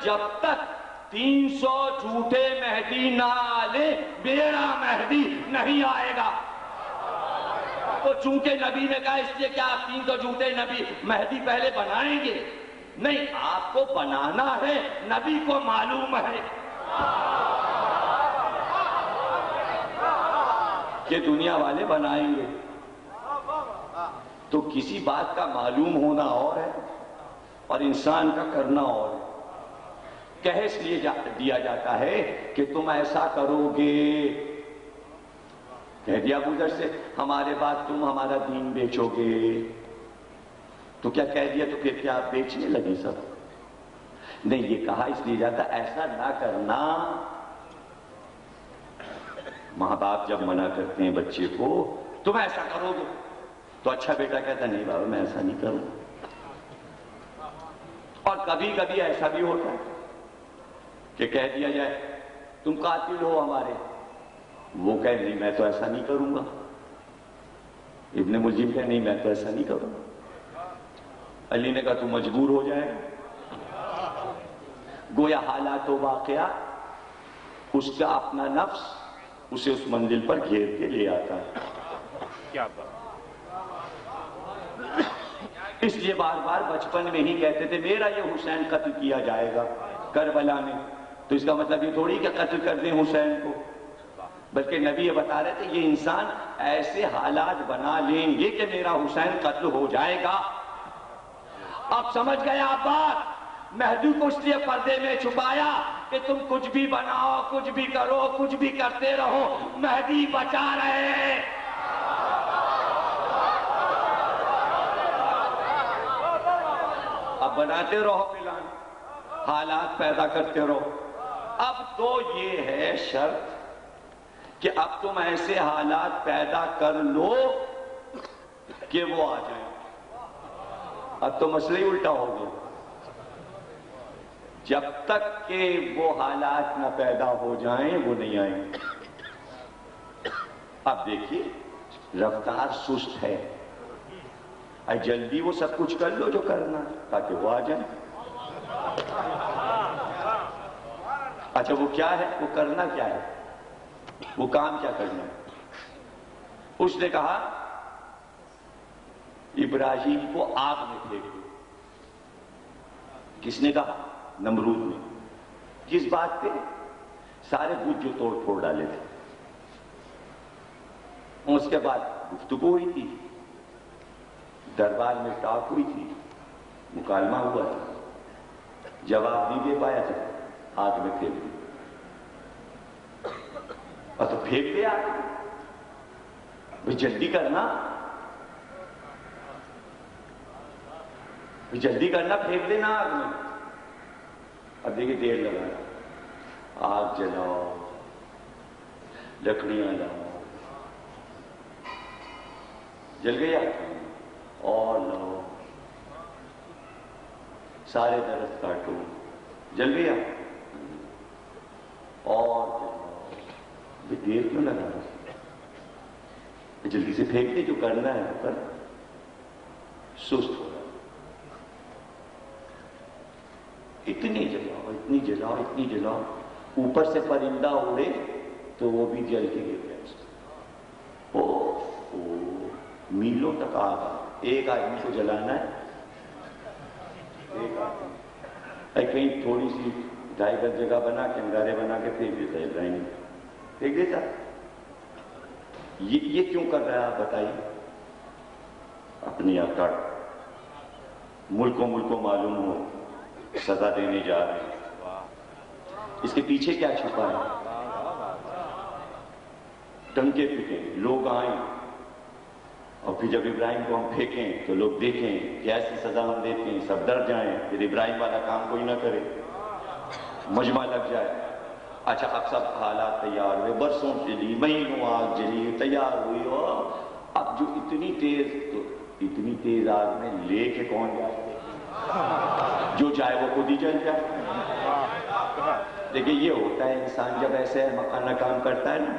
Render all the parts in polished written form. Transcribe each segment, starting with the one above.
جب تک 300 جھوٹے مہدی نہ آلے میرا مہدی نہیں آئے گا۔ تو چونکہ نبی نے کہا اس لیے کیا آپ 300 جھوٹے نبی مہدی پہلے بنائیں گے؟ نہیں، آپ کو بنانا ہے، نبی کو معلوم ہے کہ دنیا والے بنائیں گے۔ تو کسی بات کا معلوم ہونا اور ہے اور انسان کا کرنا اور ہے۔ کہہ اس لیے دیا جاتا ہے کہ تم ایسا کرو گے، کہہ دیا ابو ذر سے ہمارے بعد تم ہمارا دین بیچو گے، تو کیا کہہ دیا تو پھر کیا آپ بیچنے لگے سب؟ نہیں، یہ کہا اس لیے جاتا ایسا نہ کرنا۔ ماں باپ جب منع کرتے ہیں بچے کو تم ایسا کرو گے تو اچھا بیٹا کہتا نہیں بابا میں ایسا نہیں کروں۔ اور کبھی کبھی ایسا بھی ہوتا ہے کہ کہہ دیا جائے تم قاتل ہو ہمارے، وہ کہے نہیں میں تو ایسا نہیں کروں گا، ابن ملجم کہے نہیں میں تو ایسا نہیں کروں گا۔ علی نے کہا تو مجبور ہو جائے گا۔ گویا حالات و واقعات، اس کا اپنا نفس اسے اس منزل پر گھیر کے لے آتا ہے۔ کیا بات! اس لیے بار بار بچپن میں ہی کہتے تھے میرا یہ حسین قتل کیا جائے گا کربلا میں، تو اس کا مطلب یہ تھوڑی کہ قتل کر دیں حسین کو، بلکہ نبی یہ بتا رہے تھے یہ انسان ایسے حالات بنا لیں گے کہ میرا حسین قتل ہو جائے گا۔ اب سمجھ گئے آپ بات؟ مہدی کو اس لیے پردے میں چھپایا کہ تم کچھ بھی بناؤ، کچھ بھی کرو، کچھ بھی کرتے رہو، مہدی بچا رہے ہیں۔ اب بناتے رہو پلان، حالات پیدا کرتے رہو۔ اب تو یہ ہے شرط کہ اب تم ایسے حالات پیدا کر لو کہ وہ آ جائیں۔ اب تو مسئلہ ہی الٹا ہو گیا۔ جب تک کہ وہ حالات نہ پیدا ہو جائیں وہ نہیں آئیں گے۔ اب دیکھیے رفتار سست ہے، جلدی وہ سب کچھ کر لو جو کرنا تاکہ وہ آ جائیں۔ اچھا وہ کیا ہے، وہ کرنا کیا ہے، وہ کام کیا کرنا ہے؟ اس نے کہا ابراہیم کو آگ میں پھینک دو۔ کس نے کہا؟ نمرود نے۔ کس بات پہ؟ سارے بت جو توڑ پھوڑ ڈالے تھے۔ اس کے بعد گفتگو ہوئی تھی، دربار میں ٹاک ہوئی تھی، مکالمہ ہوا تھا، جواب نہیں دے پایا تھا، آگ میں پھینک دیا۔ اور تو پھینک دیا آگ میں، بھئی جلدی کرنا، جلدی کرنا، پھینک دینا آگ میں۔ اب دیکھیں دیر لگا، آگ جلاؤ، لکڑیاں لاؤ، جل گئی آگ، اور لاؤ، سارے درخت کاٹو، جل گیا، اور جلاؤ۔ دیر کیوں لگا؟ جلدی سے پھینک دے، جو کرنا ہے پر سست ہو رہا۔ اتنی جلاؤ، اتنی جلاؤ، اتنی جلاؤ، اوپر سے پرندہ اڑے تو وہ بھی جل کے گر گیا۔ میلوں تک آگا، ایک آدمی کو جلانا ہے، ایک آدمی کہیں تھوڑی سی 2.5 گز جگہ بنا کے انگارے بنا کے پھینک دیتا ہے ابراہیم، پھینک دیتا۔ یہ کیوں کر رہا ہے آپ بتائیے؟ اپنی اکڑ، ملکوں معلوم ہو سزا دینے جا رہے ہیں، اس کے پیچھے کیا چھپا ہے؟ ٹنکے پھینکیں، لوگ آئیں، اور پھر جب ابراہیم کو ہم پھینکیں تو لوگ دیکھیں کہ ایسی سزا ہم دیتے ہیں، سب ڈر جائیں، پھر ابراہیم والا کام کوئی نہ کرے، مجمع لگ جائے۔ اچھا اب سب حالات تیار ہوئے، برسوں چلی، مہینوں آگ جلی، تیار ہوئی، اور اب جو اتنی تیز آگ میں لے کے کون جائے؟ جو جائے وہ خود ہی جل جائے۔ دیکھیں یہ ہوتا ہے انسان جب ایسے مکانہ کام کرتا ہے نا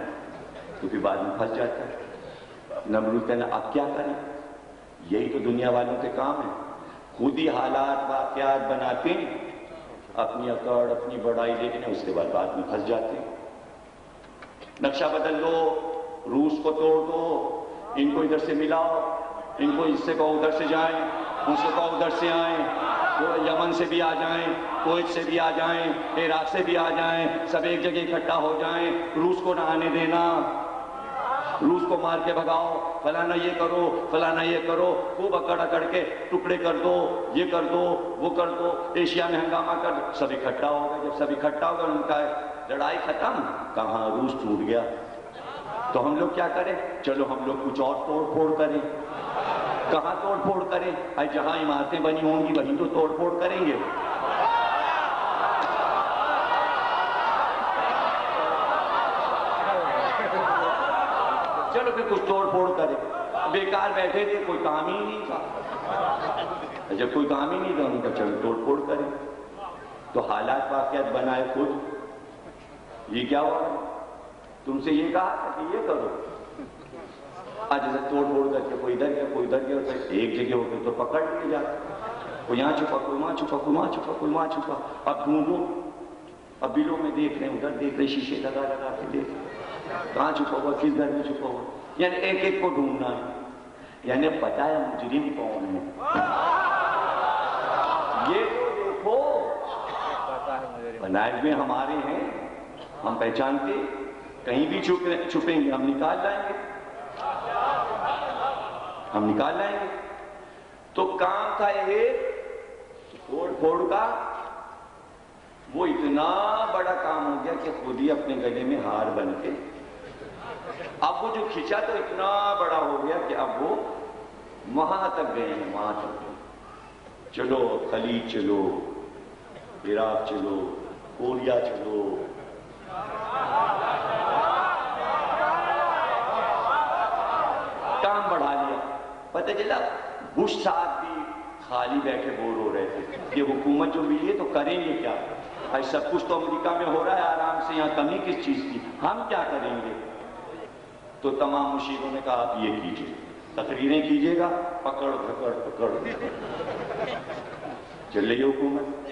تو پھر بعد میں پھنس جاتا ہے۔ نمرود کہنا اب کیا کریں؟ یہی تو دنیا والوں کے کام ہے، خود ہی حالات واقعات بناتے ہیں اپنی اکڑ اپنی بڑائی دیکھنے، اس کے بعد بعد میں پھنس جاتے ہیں۔ نقشہ بدل دو، روس کو توڑ دو، ان کو ادھر سے ملاؤ، ان کو اس سے کہو ادھر سے جائیں، ان سے کہو ادھر سے آئیں، وہ یمن سے بھی آ جائیں، کویت سے بھی آ جائیں، عراق سے بھی آ جائیں، سب ایک جگہ اکٹھا ہو جائیں، روس کو نہ آنے دینا، روس کو مار کے بھگاؤ، فلانا یہ کرو، فلانا یہ کرو، خوب اکڑ اکڑ کے ٹکڑے کر دو، یہ کر دو، وہ کر دو، ایشیا میں ہنگامہ کر دو، سب اکٹھا ہو گئے۔ جب سب اکٹھا ہو گئے، ان کا لڑائی ختم، کہاں روس ٹوٹ گیا۔ تو ہم لوگ کیا کریں؟ چلو ہم لوگ کچھ اور توڑ پھوڑ کریں۔ کہاں توڑ پھوڑ کریں؟ جہاں عمارتیں بنی ہوں گی وہیں تو توڑ پھوڑ کریں گے۔ چلو پھر کچھ توڑ پھوڑ کریں۔ بیکار بیٹھے تھے، کوئی کام ہی نہیں تھا، جب کوئی کام ہی نہیں تھا ان کا، چلو توڑ پھوڑ کریں۔ تو حالات واقعات بنائے خود۔ یہ کیا ہوا؟ تم سے یہ کہا تھا کہ یہ کرو، آج جیسے توڑ پھوڑ کر کے کوئی ادھر گیا کوئی ادھر گیا، ایک جگہ ہو کے تو پکڑ لیے جاتے، کوئی یہاں چھپا کوئی وہاں چھپا کوئی وہاں چھپا کوئی وہاں چھپا۔ اب ڈھونڈو، اب بلوں میں دیکھ رہے ہیں، ادھر دیکھ رہے، شیشے لگا لگا کے دیکھ رہے، کہاں چھپا ہوا، کس گھر میں چھپا ہوا، یعنی ایک ایک کو ڈھونڈنا ہے، یعنی پتہ ہے مجرم کون ہے۔ یہ تو دیکھو بنائے ہوئے ہمارے ہیں، ہم پہچانتے، کہیں بھی چھپیں گے ہم نکال لائیں گے، ہم نکال لائیں گے۔ تو کام تھا ایک توڑ پھوڑ کا، وہ اتنا بڑا کام ہو گیا کہ خود ہی اپنے گلے میں ہار بن کے، اب وہ جو کھینچا تو اتنا بڑا ہو گیا کہ اب وہ وہاں تک گئے ہیں، وہاں تک گئے۔ چلو خلیج چلو، عراق چلو، کوریا چلو، کام بڑھا لیا۔ پتہ چلا بش صاحب بھی خالی بیٹھے بور ہو رہے تھے کہ حکومت جو ملی ہے تو کریں گے کیا؟ بھائی سب کچھ تو امریکہ میں ہو رہا ہے آرام سے، یہاں کمی کس چیز کی، ہم کیا کریں گے؟ تو تمام مشیروں نے کہا آپ یہ کیجئے، تقریریں کیجئے گا، پکڑ پکڑ پکڑ چل رہی حکومت،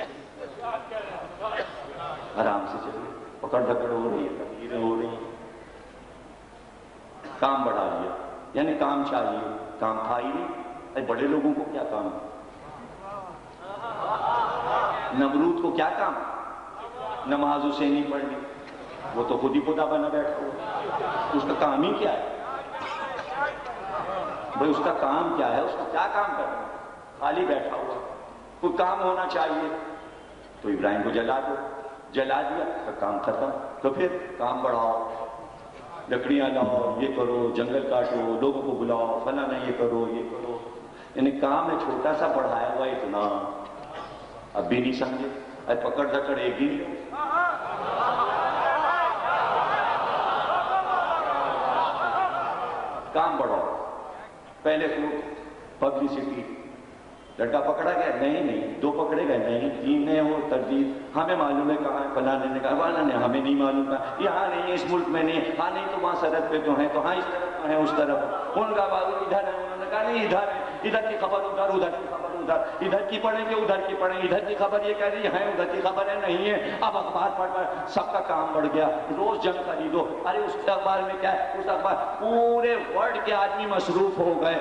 آرام سے چل رہی، پکڑ پکڑ ہو رہی ہے، تقریریں ہو رہی ہیں، کام بڑھا لیا، یعنی کام چاہیے، کام تھا ہی نہیں۔ بڑے لوگوں کو کیا کام؟ نمرود کو کیا کام؟ نماز اسے نہیں پڑھنی، وہ تو خود ہی خدا بنا بیٹھا ہوا، اس کا کام ہی کیا ہے؟ بھئی اس کا کام کیا ہے؟ اس کا کیا کام کرنا ہے؟ خالی بیٹھا ہوا، کوئی کام ہونا چاہیے۔ تو ابراہیم کو جلا دو، جلا دیا تو کام ختم۔ تو پھر کام بڑھاؤ، لکڑیاں لاؤ، یہ کرو، جنگل کاٹو، لوگوں کو بلاؤ، فلانا یہ کرو یہ کرو، یعنی کام ہے چھوٹا سا بڑھایا ہوا اتنا، اب بھی نہیں سمجھے۔ پکڑ دکڑ ایک ہی، کام بڑھاؤ، پہلے پبلسٹی، لڑکا پکڑا گیا، نہیں دو پکڑے گئے، نہیں تین نئے ہو، تردید، ہمیں معلوم ہے کہاں ہے، فلانے نے کہا، فلانے نے ہمیں نہیں معلوم کہا، یہاں نہیں ہے، اس ملک میں نہیں، ہاں نہیں تو وہاں سرحد پہ تو ہیں، تو ہاں اس طرف تو ہیں، اس طرف، ان کا بازو ادھر ہے، انہوں نے کہا نہیں ادھر ہے، ادھر کی خبر ادھر، ادھر کی خبر ادھر، ادھر کی پڑھیں گے ادھر کی پڑھیں گے، ادھر کی خبر یہ کہہ رہی ہے ادھر کی خبر ہے نہیں ہے۔ اب اخبار پڑھ کر سب کا کام بڑھ گیا، روز جنگ خریدو، ارے اس اخبار میں کیا ہے، اس اخبار، پورے ورلڈ کے آدمی مصروف ہو گئے،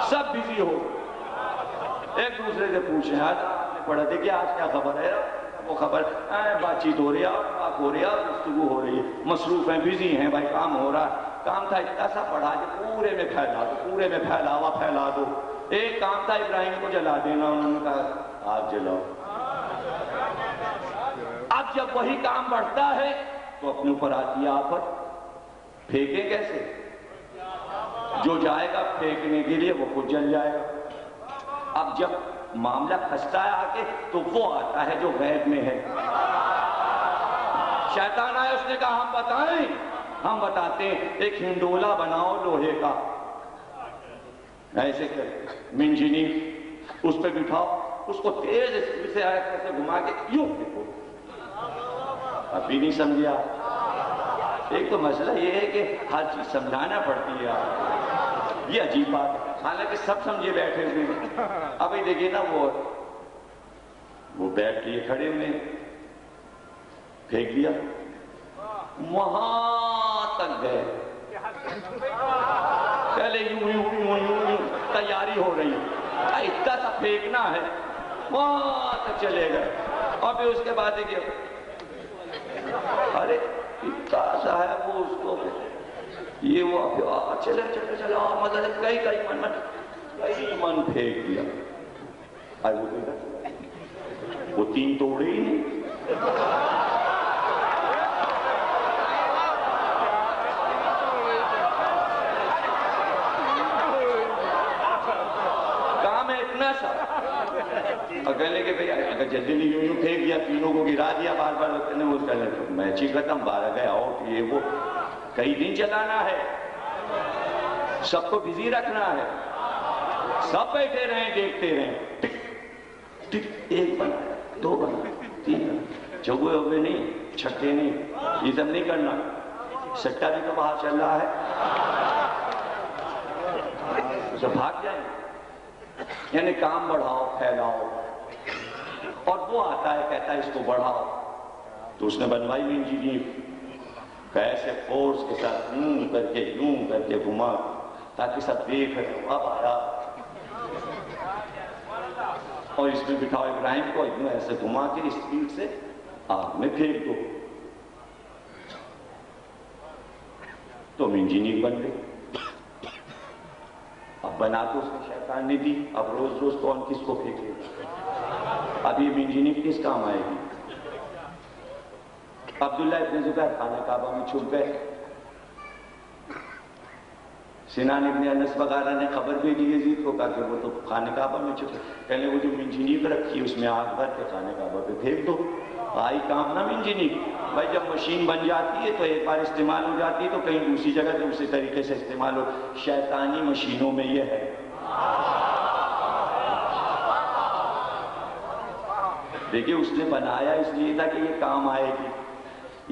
سب بزی ہو، ایک دوسرے سے پوچھیں آج آپ نے پڑھا تھے کہ آج کیا خبر ہے، وہ خبر بات چیت ہو رہی ہے، بات ہو رہی ہے، گفتگو ہو رہی ہے، مصروف ہیں، بزی ہیں، بھائی کام ہو رہا ہے۔ کام تھا اتنا سا بڑھا کے پورے میں پھیلا دو، پورے میں پھیلاوا پھیلا دو۔ ایک کام تھا ابراہیم کو جلا دینا، انہوں نے کہا آگ جلاؤ۔ اب جب وہی کام بڑھتا ہے تو اپنے اوپر آتی ہے آفت، پھینکیں کیسے؟ جو جائے گا پھینکنے کے لیے وہ خود جل جائے گا۔ اب جب معاملہ پھنستا ہے آگے تو وہ آتا ہے جو غیب میں ہے۔ شیطان آیا، اس نے کہا ہم بتائیں، ہم بتاتے ہیں، ایک ہنڈولا بناؤ لوہے کا، ایسے کر منجنی اس پہ بٹھاؤ، اس کو تیز سے ایسے گھما کے یوں دیکھو، ابھی نہیں سمجھا۔ ایک تو مسئلہ یہ ہے کہ ہر چیز سمجھانا پڑتی ہے، یہ عجیب بات ہے۔ حالانکہ سب سمجھے بیٹھے ہوئے ہیں. ابھی دیکھیے نا وہ بیٹھ کے کھڑے ہوئے پھینک دیا, وہاں تک گئے. پہلے یوں تیاری ہو رہی, اتنا سا پھینکنا ہے, وہاں تک چلے گئے. اور پھر اس کے بعد دیکھیے, ارے اتنا سا ہے وہ اس کو یہ وہ چلے مطلب کئی من پھینک دیا. وہ 3 توڑے ہی نہیں. کام ہے اتنا سا, اور کہنے کہ بھئی اگر جلدی نہیں یوں پھینک دیا, تینوں کو گرا دیا بار بار, وہ کہنے میچ ہی ختم, 12 گئے آؤٹ. یہ وہ کئی دن چلانا ہے, سب کو بزی رکھنا ہے, سب بیٹھے رہیں دیکھتے رہیں. ایک بنا, 2 بنا, 3 بنا, چوگے ہوگے نہیں, چھکے نہیں, یہ سب نہیں کرنا. سٹا بھی تو باہر چل رہا ہے, سب بھاگ جائیں. یعنی کام بڑھاؤ, پھیلاؤ. اور وہ آتا ہے کہتا ہے اس کو بڑھاؤ, تو اس نے بنوائی میں انجینئر, کیسے فورس کے ساتھ یوں کر کے گھما تاکہ سب دیکھ رہے. اب آیا اور اس میں بٹھاؤ ابراہیم کو, یوں ایسے گھما کے اسپیڈ سے آگ میں پھینک دو. تم انجینئر بن گئے. اب بنا تو اس نے شیطان نے دی, اب روز روز کون کس کو پھینکے. اب یہ انجینئر کس کام آئے گی. عبداللہ ابن زبیر خانہ کعبہ میں چھپ گئے. سنان ابن انس وغیرہ نے خبر بھیجی یزید کو, کہا کہ وہ تو خانہ کعبہ میں چھپ گئے. کہنے وہ جو انجینئر رکھی اس میں آگ بھر کے خانہ کعبہ پہ پھینک دو. آئی کام نا انجینئر. بھائی جب مشین بن جاتی ہے تو ایک بار استعمال ہو جاتی ہے تو کہیں دوسری جگہ دوسری طریقے سے استعمال ہو. شیطانی مشینوں میں یہ ہے. دیکھیے اس نے بنایا اس لیے تھا کہ یہ کام آئے گی.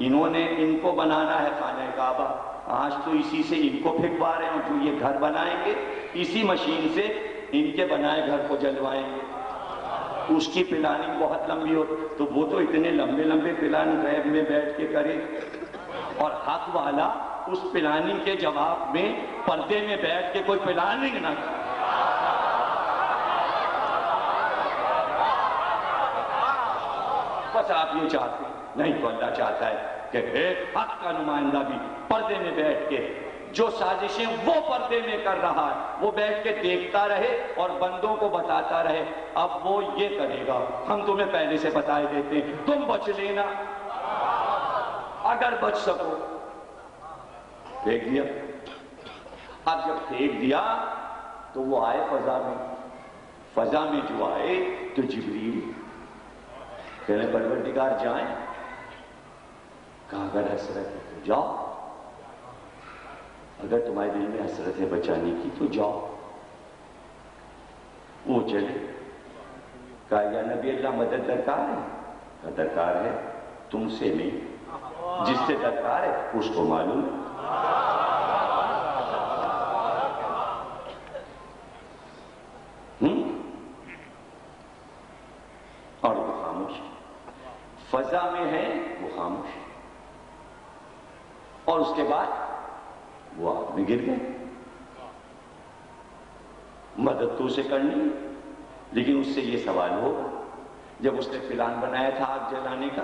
انہوں نے ان کو بنانا ہے خانہ کعبہ, آج تو اسی سے ان کو پھینکوا رہے ہیں. جو یہ گھر بنائیں گے اسی مشین سے ان کے بنائے گھر کو جلوائیں گے. اس کی پلاننگ بہت لمبی ہو, تو وہ تو اتنے لمبے لمبے پلان ریب میں بیٹھ کے کرے, اور حق والا اس پلاننگ کے جواب میں پردے میں بیٹھ کے کوئی پلاننگ نہ کرے. بس آپ یہ چاہتے ہیں نہیں, تو اللہ چاہتا ہے کہ ایک حق کا نمائندہ بھی پردے میں بیٹھ کے جو سازشیں وہ پردے میں کر رہا ہے وہ بیٹھ کے دیکھتا رہے اور بندوں کو بتاتا رہے. اب وہ یہ کرے گا, ہم تمہیں پہلے سے بتائے دیتے ہیں, تم بچ لینا اگر بچ سکو. پھینک دیا. اب جب پھینک دیا تو وہ آئے فضا میں. فضا میں جو آئے تو جبریل کہنے پروردگار جائیں. کہا اگر حسرت ہے تو جاؤ, اگر تمہارے دل میں حسرت ہے بچانے کی تو جاؤ. وہ چلے. کہا یا نبی اللہ مدد درکار ہے. کہا درکار ہے, تم سے نہیں, جس سے درکار ہے اس کو معلوم ہے. اور وہ خاموش, فضا میں ہے وہ خاموش, اور اس کے بعد وہ آگ میں گر گئے. مدد تو اسے کرنی, لیکن اس سے یہ سوال ہوگا, جب اس نے پلان بنایا تھا آگ جلانے کا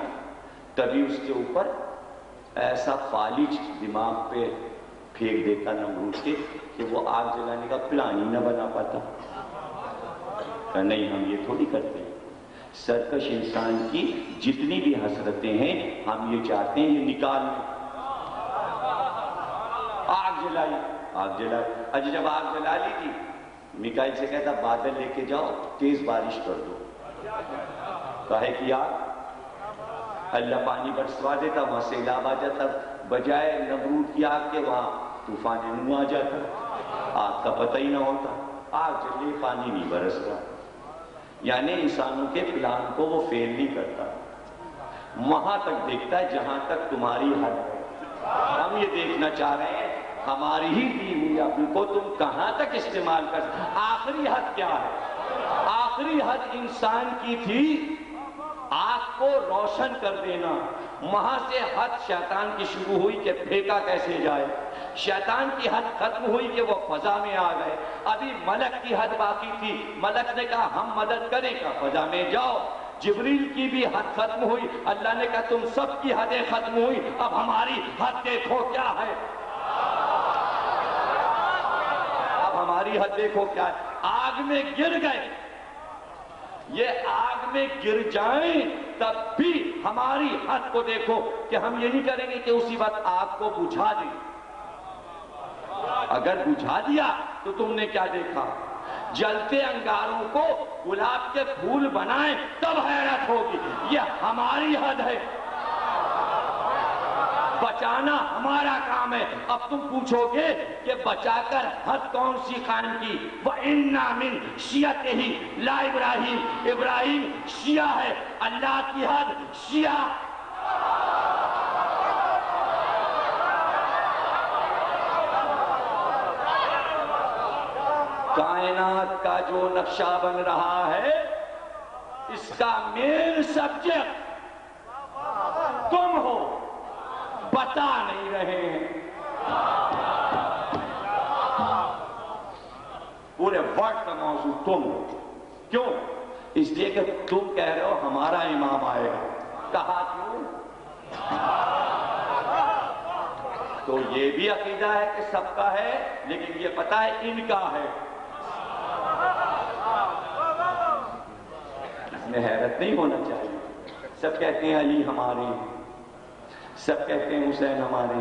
تبھی اس کے اوپر ایسا فالج دماغ پہ پھینک دیتا نمرود کے کہ وہ آگ جلانے کا پلان ہی نہ بنا پاتا. نہیں, ہم یہ تھوڑی کرتے ہیں. سرکش انسان کی جتنی بھی حسرتیں ہیں ہم یہ چاہتے ہیں یہ نکال لیں. آگ جلائی, آگ جلائی. اجی جب آگ جلا لی تھی میکائیل سے کہتا بادل لے کے جاؤ تیز بارش کر دو. کہے کہ آگ, اللہ پانی برسوا دیتا, وہاں سیلاب آ جاتا, بجائے نمرود کی آگ کے وہاں طوفان نو آ جاتا, آگ کا پتہ ہی نہ ہوتا. آگ جلی, پانی نہیں برس رہا. یعنی انسانوں کے پلان کو وہ فیل نہیں کرتا, وہاں تک دیکھتا ہے جہاں تک تمہاری حد ہے. ہم یہ دیکھنا چاہ رہے ہیں ہماری ہی دی گی اپنے کو تم کہاں تک استعمال کر سکتے؟ آخری حد کیا ہے؟ آخری حد انسان کی تھی آنکھ کو روشن کر دینا، وہاں سے حد شیطان کی شروع ہوئی کہ پھینکا کیسے جائے، شیطان کی حد ختم ہوئی کہ وہ فضا میں آ گئے، ابھی ملک کی حد باقی تھی، ملک نے کہا ہم مدد کریں گا، فضا میں جاؤ، جبریل کی بھی حد ختم ہوئی، اللہ نے کہا تم سب کی حدیں ختم ہوئی، اب ہماری حد دیکھو کیا ہے، اب ہماری حد دیکھو کیا ہے، آگ میں گر گئے، یہ آگ میں گر جائیں تب بھی ہماری حد کو دیکھو کہ ہم یہ نہیں کریں گے کہ اسی وقت آگ کو بجھا دیں، اگر بجھا دیا تو تم نے کیا دیکھا، جلتے انگاروں کو گلاب کے پھول بنائیں تب حیرت ہوگی، یہ ہماری حد ہے، بچانا ہمارا کام ہے، اب تم پوچھو گے کہ بچا کر حد کون سی قائم کی، وَإِنَّا مِن شِيَتِهِ لَا ابراہیم، ابراہیم شیعہ ہے، اللہ کی حد شیعہ، کائنات کا جو نقشہ بن رہا ہے اس کا مین سبجیکٹ تم ہو، بتا نہیں رہے ہیں، پورے ورلڈ کا موضوع تم ہو، کیوں؟ اس لیے کہ تم کہہ رہے ہو ہمارا امام آئے گا، کہا کیوں؟ تو یہ بھی عقیدہ ہے کہ سب کا ہے، لیکن یہ پتہ ہے ان کا ہے، اس میں حیرت نہیں ہونا چاہیے، سب کہتے ہیں علی ہمارے، سب کہتے ہیں حسین ہمارے،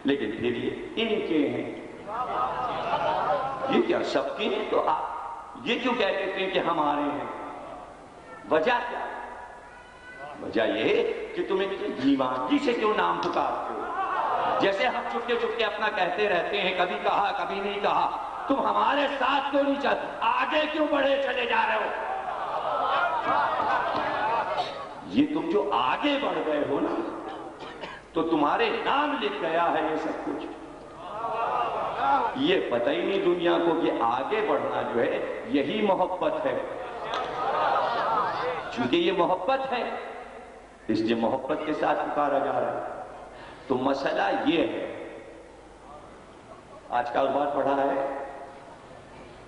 لیکن پھر یہ ان کے ہیں، یہ کیا سب کے ہیں؟ تو آپ یہ کیوں کہہ دیتے ہیں کہ ہمارے ہیں؟ وجہ کیا ہے؟ وجہ یہ ہے کہ تمہیں دیوانگی سے کیوں نام پکارتے ہو؟ جیسے ہم چپکے چپکے اپنا کہتے رہتے ہیں، کبھی کہا کبھی نہیں کہا، تم ہمارے ساتھ کیوں نہیں چلتے، آگے کیوں بڑھے چلے جا رہے ہو؟ یہ تم جو آگے بڑھ گئے ہو نا تو تمہارے نام لکھ گیا ہے یہ سب کچھ، یہ پتہ ہی نہیں دنیا کو کہ آگے بڑھنا جو ہے یہی محبت ہے، چونکہ یہ محبت ہے اس لیے محبت کے ساتھ پکارا جا رہا ہے۔ تو مسئلہ یہ ہے، آج کا اخبار پڑھا ہے،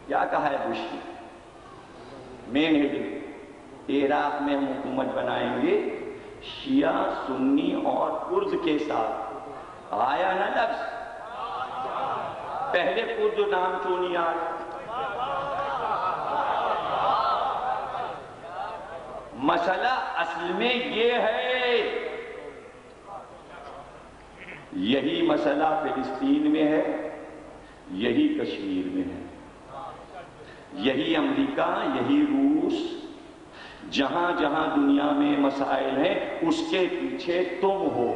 کیا کہا ہے بش نے؟ مین ہیڈنگ، عراق میں ہم حکومت بنائیں گے شیعہ سنی اور کرد کے ساتھ، آیا نا لفظ، پہلے کرد نام کیوں نہیں آیا؟ مسئلہ اصل میں یہ ہے، یہی مسئلہ فلسطین میں ہے، یہی کشمیر میں ہے، یہی امریکہ، یہی روس، جہاں جہاں دنیا میں مسائل ہیں اس کے پیچھے تم ہو۔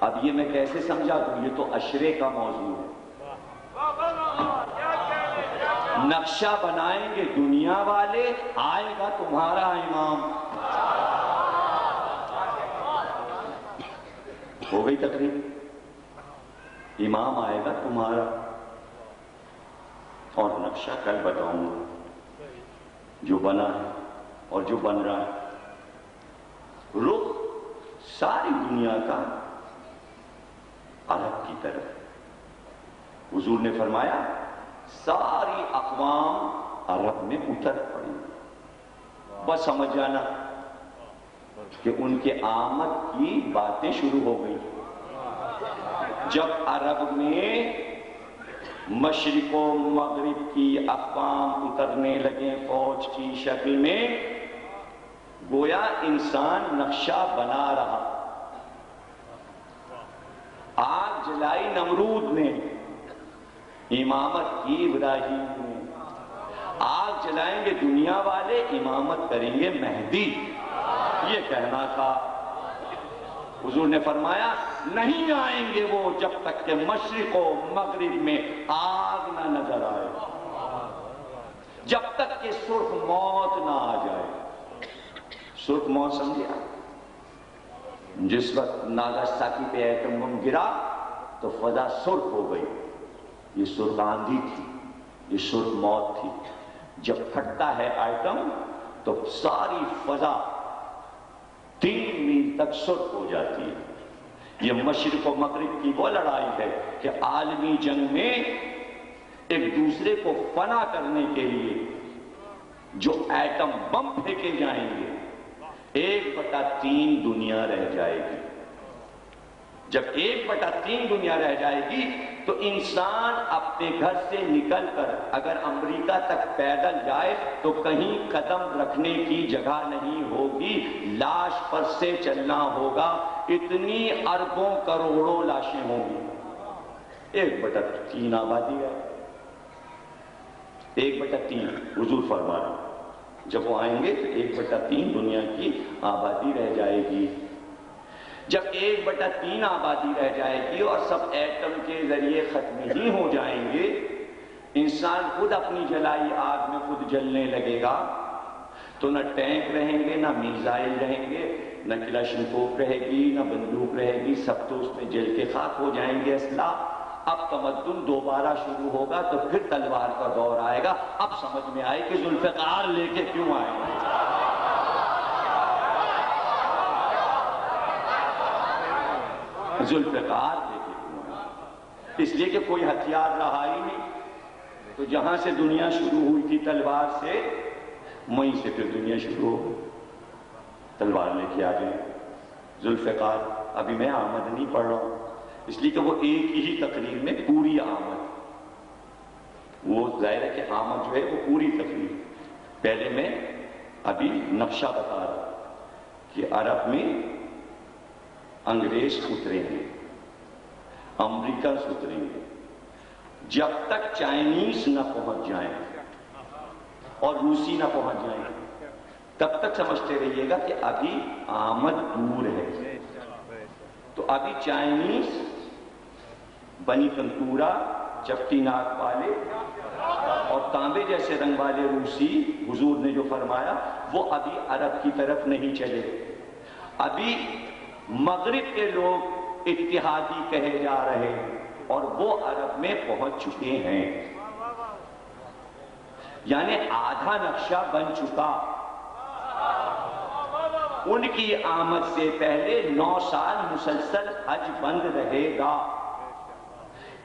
اب یہ میں کیسے سمجھا دوں؟ یہ تو عشرے کا موضوع ہے، نقشہ بنائیں گے دنیا والے، آئے گا تمہارا امام، ہو گئی تقریر، امام آئے گا تمہارا، اور نقشہ کل بتاؤں گا جو بنا ہے اور جو بن رہا ہے، رخ ساری دنیا کا عرب کی طرف، حضور نے فرمایا ساری اقوام عرب میں اتر پڑی، بس سمجھ جانا کہ ان کے آمد کی باتیں شروع ہو گئی، جب عرب میں مشرق و مغرب کی اقوام اترنے لگے فوج کی شکل میں، گویا انسان نقشہ بنا رہا، آگ جلائی نمرود نے، امامت کی ابراہیم نے، آگ جلائیں گے دنیا والے، امامت کریں گے مہدی، یہ کہنا تھا۔ حضور نے فرمایا نہیں آئیں گے وہ جب تک کہ مشرق و مغرب میں آگ نہ نظر آئے، جب تک کہ سرخ موت نہ آ جائے۔ سرخ موت سمجھا؟ جس وقت ناگاساکی پہ ایٹم بم گرا تو فضا سرخ ہو گئی. یہ سرخ آندھی تھی, یہ سرخ موت تھی. جب پھٹتا ہے ایٹم تو ساری فضا 3 میل تک سرخ ہو جاتی ہے. یہ مشرق و مغرب کی وہ لڑائی ہے کہ عالمی جنگ میں ایک دوسرے کو فنا کرنے کے لیے جو ایٹم بم پھینکے جائیں گے 1/3 دنیا رہ جائے گی. جب 1/3 دنیا رہ جائے گی تو انسان اپنے گھر سے نکل کر اگر امریکہ تک پیدل جائے تو کہیں قدم رکھنے کی جگہ نہیں ہوگی, لاش پر سے چلنا ہوگا. اتنی اربوں کروڑوں لاشیں ہوں گی. 1/3 آبادی ہے. 1/3 حضور فرما رہے ہیں جب وہ آئیں گے تو 1/3 دنیا کی آبادی رہ جائے گی. جب 1/3 آبادی رہ جائے گی اور سب ایٹم کے ذریعے ختم ہی ہو جائیں گے, انسان خود اپنی جلائی آگ میں خود جلنے لگے گا, تو نہ ٹینک رہیں گے, نہ میزائل رہیں گے, نہ کلاشنکوف رہے گی, نہ بندوق رہے گی, سب تو اس میں جل کے خاک ہو جائیں گے اسلحہ. اب تمدن دوبارہ شروع ہوگا تو پھر تلوار کا دور آئے گا. اب سمجھ میں آئے کہ ذوالفقار لے کے کیوں آئے گا. ذوالفقار لے کے کیوں آئے؟ اس لیے کہ کوئی ہتھیار رہا ہی نہیں. تو جہاں سے دنیا شروع ہوئی تھی تلوار سے, وہیں سے پھر دنیا شروع ہو گئی. تلوار لے کے آ جائیں ذوالفقار. ابھی میں آمد نہیں پڑھ رہا ہوں اس لیے کہ وہ ایک ہی تقریر میں پوری آمد, وہ ظاہر ہے کہ آمد جو ہے وہ پوری تقریر. پہلے میں ابھی نقشہ بتا رہا کہ عرب میں انگریز اتریں گے, امریکن اتریں گے. جب تک چائنیز نہ پہنچ جائیں اور روسی نہ پہنچ جائیں تب تک سمجھتے رہیے گا کہ ابھی آمد دور ہے. تو ابھی چائنیز, بنی کنتورا, چپٹی ناک والے اور تانبے جیسے رنگ والے روسی, حضور نے جو فرمایا وہ ابھی عرب کی طرف نہیں چلے. ابھی مغرب کے لوگ اتحادی کہے جا رہے ہیں اور وہ عرب میں پہنچ چکے ہیں. یعنی آدھا نقشہ بن چکا. ان کی آمد سے پہلے 9 سال مسلسل حج بند رہے گا.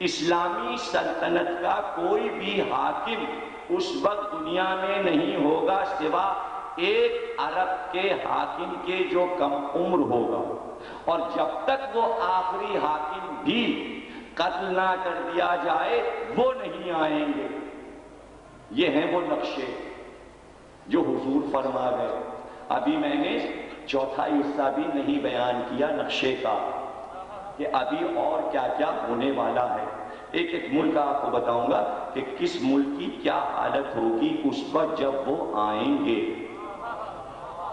اسلامی سلطنت کا کوئی بھی حاکم اس وقت دنیا میں نہیں ہوگا سوا ایک عرب کے حاکم کے جو کم عمر ہوگا, اور جب تک وہ آخری حاکم بھی قتل نہ کر دیا جائے وہ نہیں آئیں گے. یہ ہیں وہ نقشے جو حضور فرما گئے. ابھی میں نے چوتھا حصہ بھی نہیں بیان کیا نقشے کا کہ ابھی اور کیا کیا ہونے والا ہے. ایک ایک ملک آپ کو بتاؤں گا کہ کس ملک کی کیا حالت ہوگی اس وقت جب وہ آئیں گے.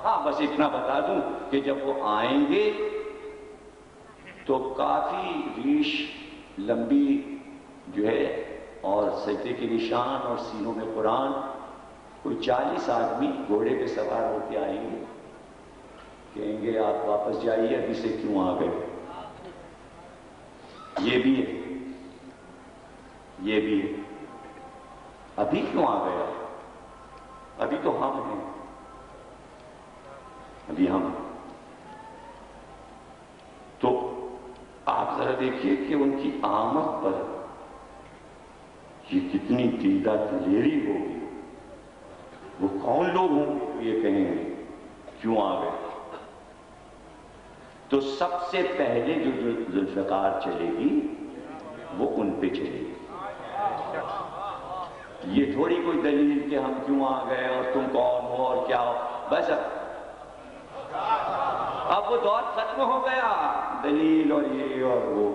ہاں بس اتنا بتا دوں کہ جب وہ آئیں گے تو کافی ریش لمبی جو ہے اور سجدے کے نشان اور سینوں میں قرآن, کوئی 40 آدمی گھوڑے پہ سوار ہو کے آئیں گے. کہیں گے آپ واپس جائیے, ابھی سے کیوں آ گئے. یہ بھی ہے, یہ بھی ہے. ابھی کیوں آ گیا, ابھی تو ہم ہیں, ابھی ہم. تو آپ ذرا دیکھیے کہ ان کی آمد پر یہ کتنی دیدہ دلیری ہوگی. وہ کون لوگ ہوں گے تو یہ کہیں گے کیوں آ گئے. تو سب سے پہلے جو ذوالفقار چلے گی وہ ان پہ چلے گی. یہ تھوڑی کوئی دلیل کہ ہم کیوں آ گئے اور تم کون ہو اور کیا ہو. بس اب وہ دور ختم ہو گیا, دلیل اور یہ اور وہ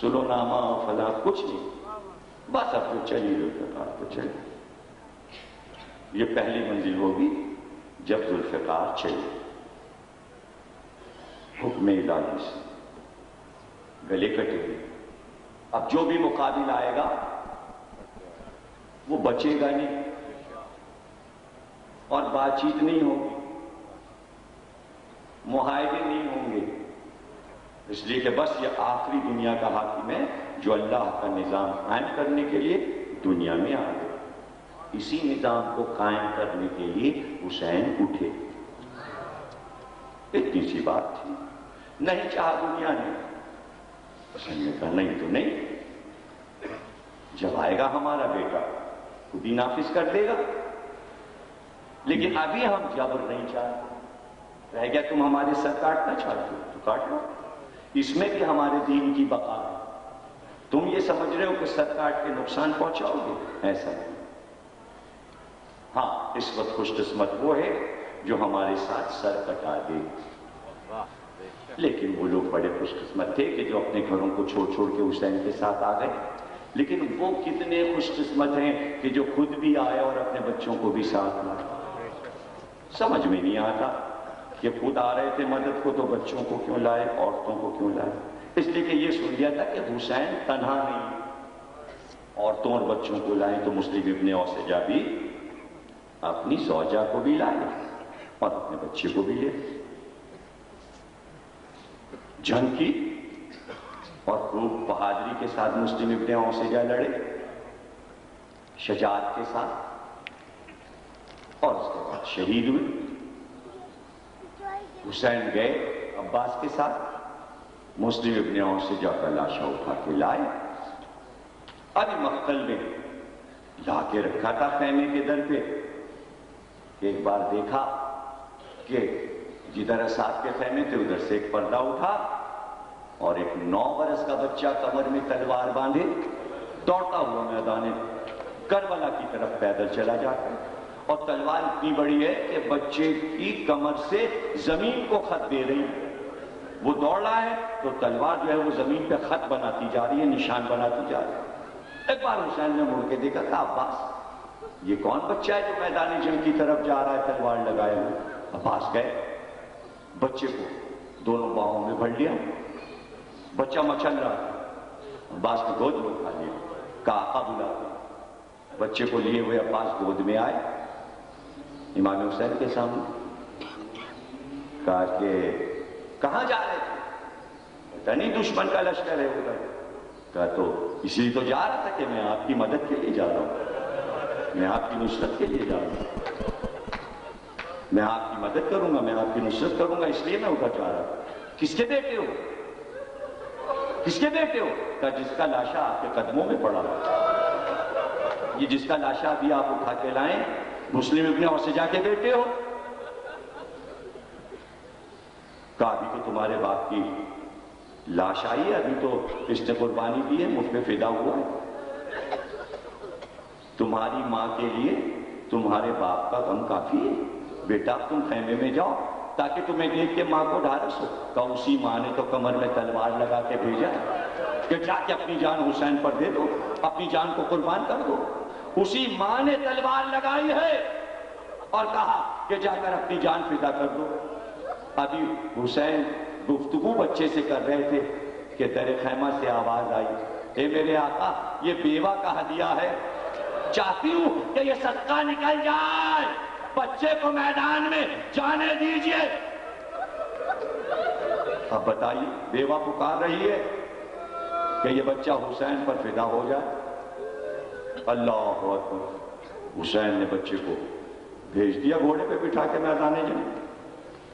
سلو نامہ فلاں کچھ نہیں. بس اب جو چلی ذوالفقار تو چلی. یہ پہلی منزل ہوگی جب ذوالفقار چلے. حکم الہی سے گلے کٹے ہوئے. اب جو بھی مقابل آئے گا وہ بچے گا نہیں اور بات چیت نہیں ہوگی, معاہدے نہیں ہوں گے, اس لیے کہ بس یہ آخری دنیا کا حاکم ہے جو اللہ کا نظام قائم کرنے کے لیے دنیا میں آ گئے. اسی نظام کو قائم کرنے کے لیے حسین اٹھے. اتنی سی بات تھی. نہیں چاہا دنیا نے. حسین نے کہا نہیں تو نہیں، جب آئے گا ہمارا بیٹا خود ہی نافذ کر دے گا، لیکن ابھی ہم جبر نہیں چاہتے. رہ گیا تم ہمارے سر کاٹنا چاہتے ہو تو کاٹ لو، اس میں بھی ہمارے دین کی بقا ہے. تم یہ سمجھ رہے ہو کہ سر کاٹ کے نقصان پہنچاؤ گے؟ ایسا نہیں. ہاں اس وقت خوش قسمت وہ ہے جو ہمارے ساتھ سر کٹا دے، لیکن وہ لوگ بڑے خوش قسمت تھے کہ جو اپنے گھروں کو چھوڑ چھوڑ کے حسین کے ساتھ آ گئے. لیکن وہ کتنے خوش قسمت ہیں کہ جو خود بھی آئے اور اپنے بچوں کو بھی ساتھ لائے. سمجھ میں نہیں آتا کہ خود آ رہے تھے مدد کو تو بچوں کو کیوں لائے، عورتوں کو کیوں لائے. اس لیے کہ یہ سن لیا تھا کہ حسین تنہا نہیں، عورتوں اور بچوں کو لائے تو مسلم ابن اوسجہ بھی اپنی زوجہ کو بھی لائے اور اپنے بچے کو بھی لے. جنگ کی اور خوب بہادری کے ساتھ مسلم ابن اوسجہ لڑے، شجاعت کے ساتھ، اور اس کے بعد شہید ہوئے. حسین گئے عباس کے ساتھ، مسلم ابن اوسجہ کا لاشا اٹھا کے لائے. ابھی مقتل میں لا کے رکھا تھا خیمے کے در پہ. ایک بار دیکھا کہ جدھر اسعد کے خیمے تھے ادھر سے ایک پردہ اٹھا اور ایک 9 برس کا بچہ کمر میں تلوار باندھے دوڑتا ہوا میدان کربلا کی طرف پیدل چلا جاتا ہے. اور تلوار اتنی بڑی ہے کہ بچے کی کمر سے زمین کو خط دے رہی ہے. وہ دوڑ رہا ہے تو تلوار جو ہے وہ زمین پہ خط بناتی جا رہی ہے، نشان بناتی جا رہی ہے. ایک بار حسین نے مڑ کے دیکھا کہ عباس یہ کون بچہ ہے جو میدان جنگ کی طرف جا رہا ہے تلوار لگائے ہوئے. عباس گئے، بچے کو دونوں باہوں میں بھر لیا. بچہ مچل رہا، عباس نے گود میں اٹھا لیا، کہا آقا بلاتے. بچے کو لیے ہوئے عباس گود میں آئے امام حسین کے سامنے. کہا کہ کہاں جا رہے تھے؟ پتہ نہیں دشمن کا لشکر ہے ادھر. کہا تو اس لیے تو جا رہا تھا کہ میں آپ کی مدد کے لیے جا رہا ہوں، میں آپ کی نصرت کے لیے جا رہا ہوں، میں آپ کی مدد کروں گا، میں آپ کی نصرت کروں گا، اس لیے میں ادھر جا رہا ہوں. کس کے بیٹے ہو؟ کس کے بیٹے ہو؟ کہا جس کا لاشا آپ کے قدموں میں پڑا. یہ جس کا لاشا ابھی آپ اٹھا کے لائیں مسلم ابن اوسجہ کے بیٹے ہو. کہا ابھی تو تمہارے باپ کی لاش آئی ہے، ابھی تو اس نے قربانی دی ہے، مجھ پہ فدا ہوا ہے. تمہاری ماں کے لیے تمہارے باپ کا غم کافی ہے. بیٹا تم خیمے میں جاؤ تاکہ تمہیں دیکھ کے ماں کو ڈھارس ہو. کہا اسی ماں نے تو کمر میں تلوار لگا کے بھیجا کہ جا کے اپنی جان حسین پر دے دو، اپنی جان کو قربان کر دو. اسی ماں نے تلوار لگائی ہے اور کہا کہ جا کر اپنی جان فدا کر دو. ابھی حسین گفتگو بچے سے کر رہے تھے کہ در خیمہ سے آواز آئی، اے میرے آقا یہ بیوہ کا ہدیہ ہے، چاہتی ہوں کہ یہ صدقہ نکل جائے، بچے کو میدان میں جانے دیجئے. اب بتائیے بیوہ پکار رہی ہے کہ یہ بچہ حسین پر فدا ہو جائے. اللہ اکبر. حسین نے بچے کو بھیج دیا گھوڑے پہ بٹھا کے میدان جنگ.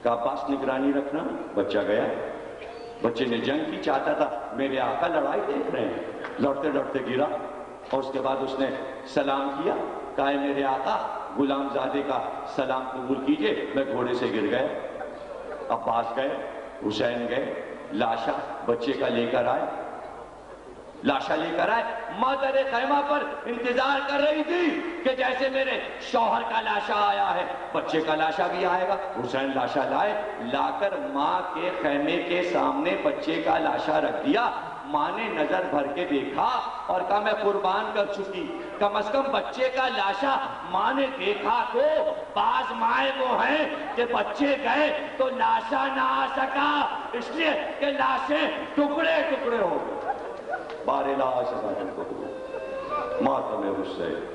کہا عباس نگرانی رکھنا. بچہ گیا، بچے نے جنگ کی، چاہتا تھا میرے آقا لڑائی دیکھ رہے ہیں. لڑتے لڑتے گرا اور اس کے بعد اس نے سلام کیا. کہا اے میرے آقا غلام زادے کا سلام قبول کیجئے. میں گھوڑے سے گر گیا. عباس گئے، حسین گئے، لاشا بچے کا لے کر آئے. لاشا لے کر آئے. ماں در خیمہ پر انتظار کر رہی تھی کہ جیسے میرے شوہر کا لاشا آیا ہے بچے کا لاشا بھی آئے گا. حسین لاشا لائے، لا کر ماں کے خیمے کے سامنے بچے کا لاشا رکھ دیا. ماں نے نظر بھر کے دیکھا اور کہا میں قربان کر چکی، کم از کم بچے کا لاشا ماں نے دیکھا تو. بعض مائیں وہ ہیں کہ بچے گئے تو لاشا نہ آ سکا، اس لیے کہ لاشیں ٹکڑے ٹکڑے ہو گئے. بارے لاش کو ماتم حسین.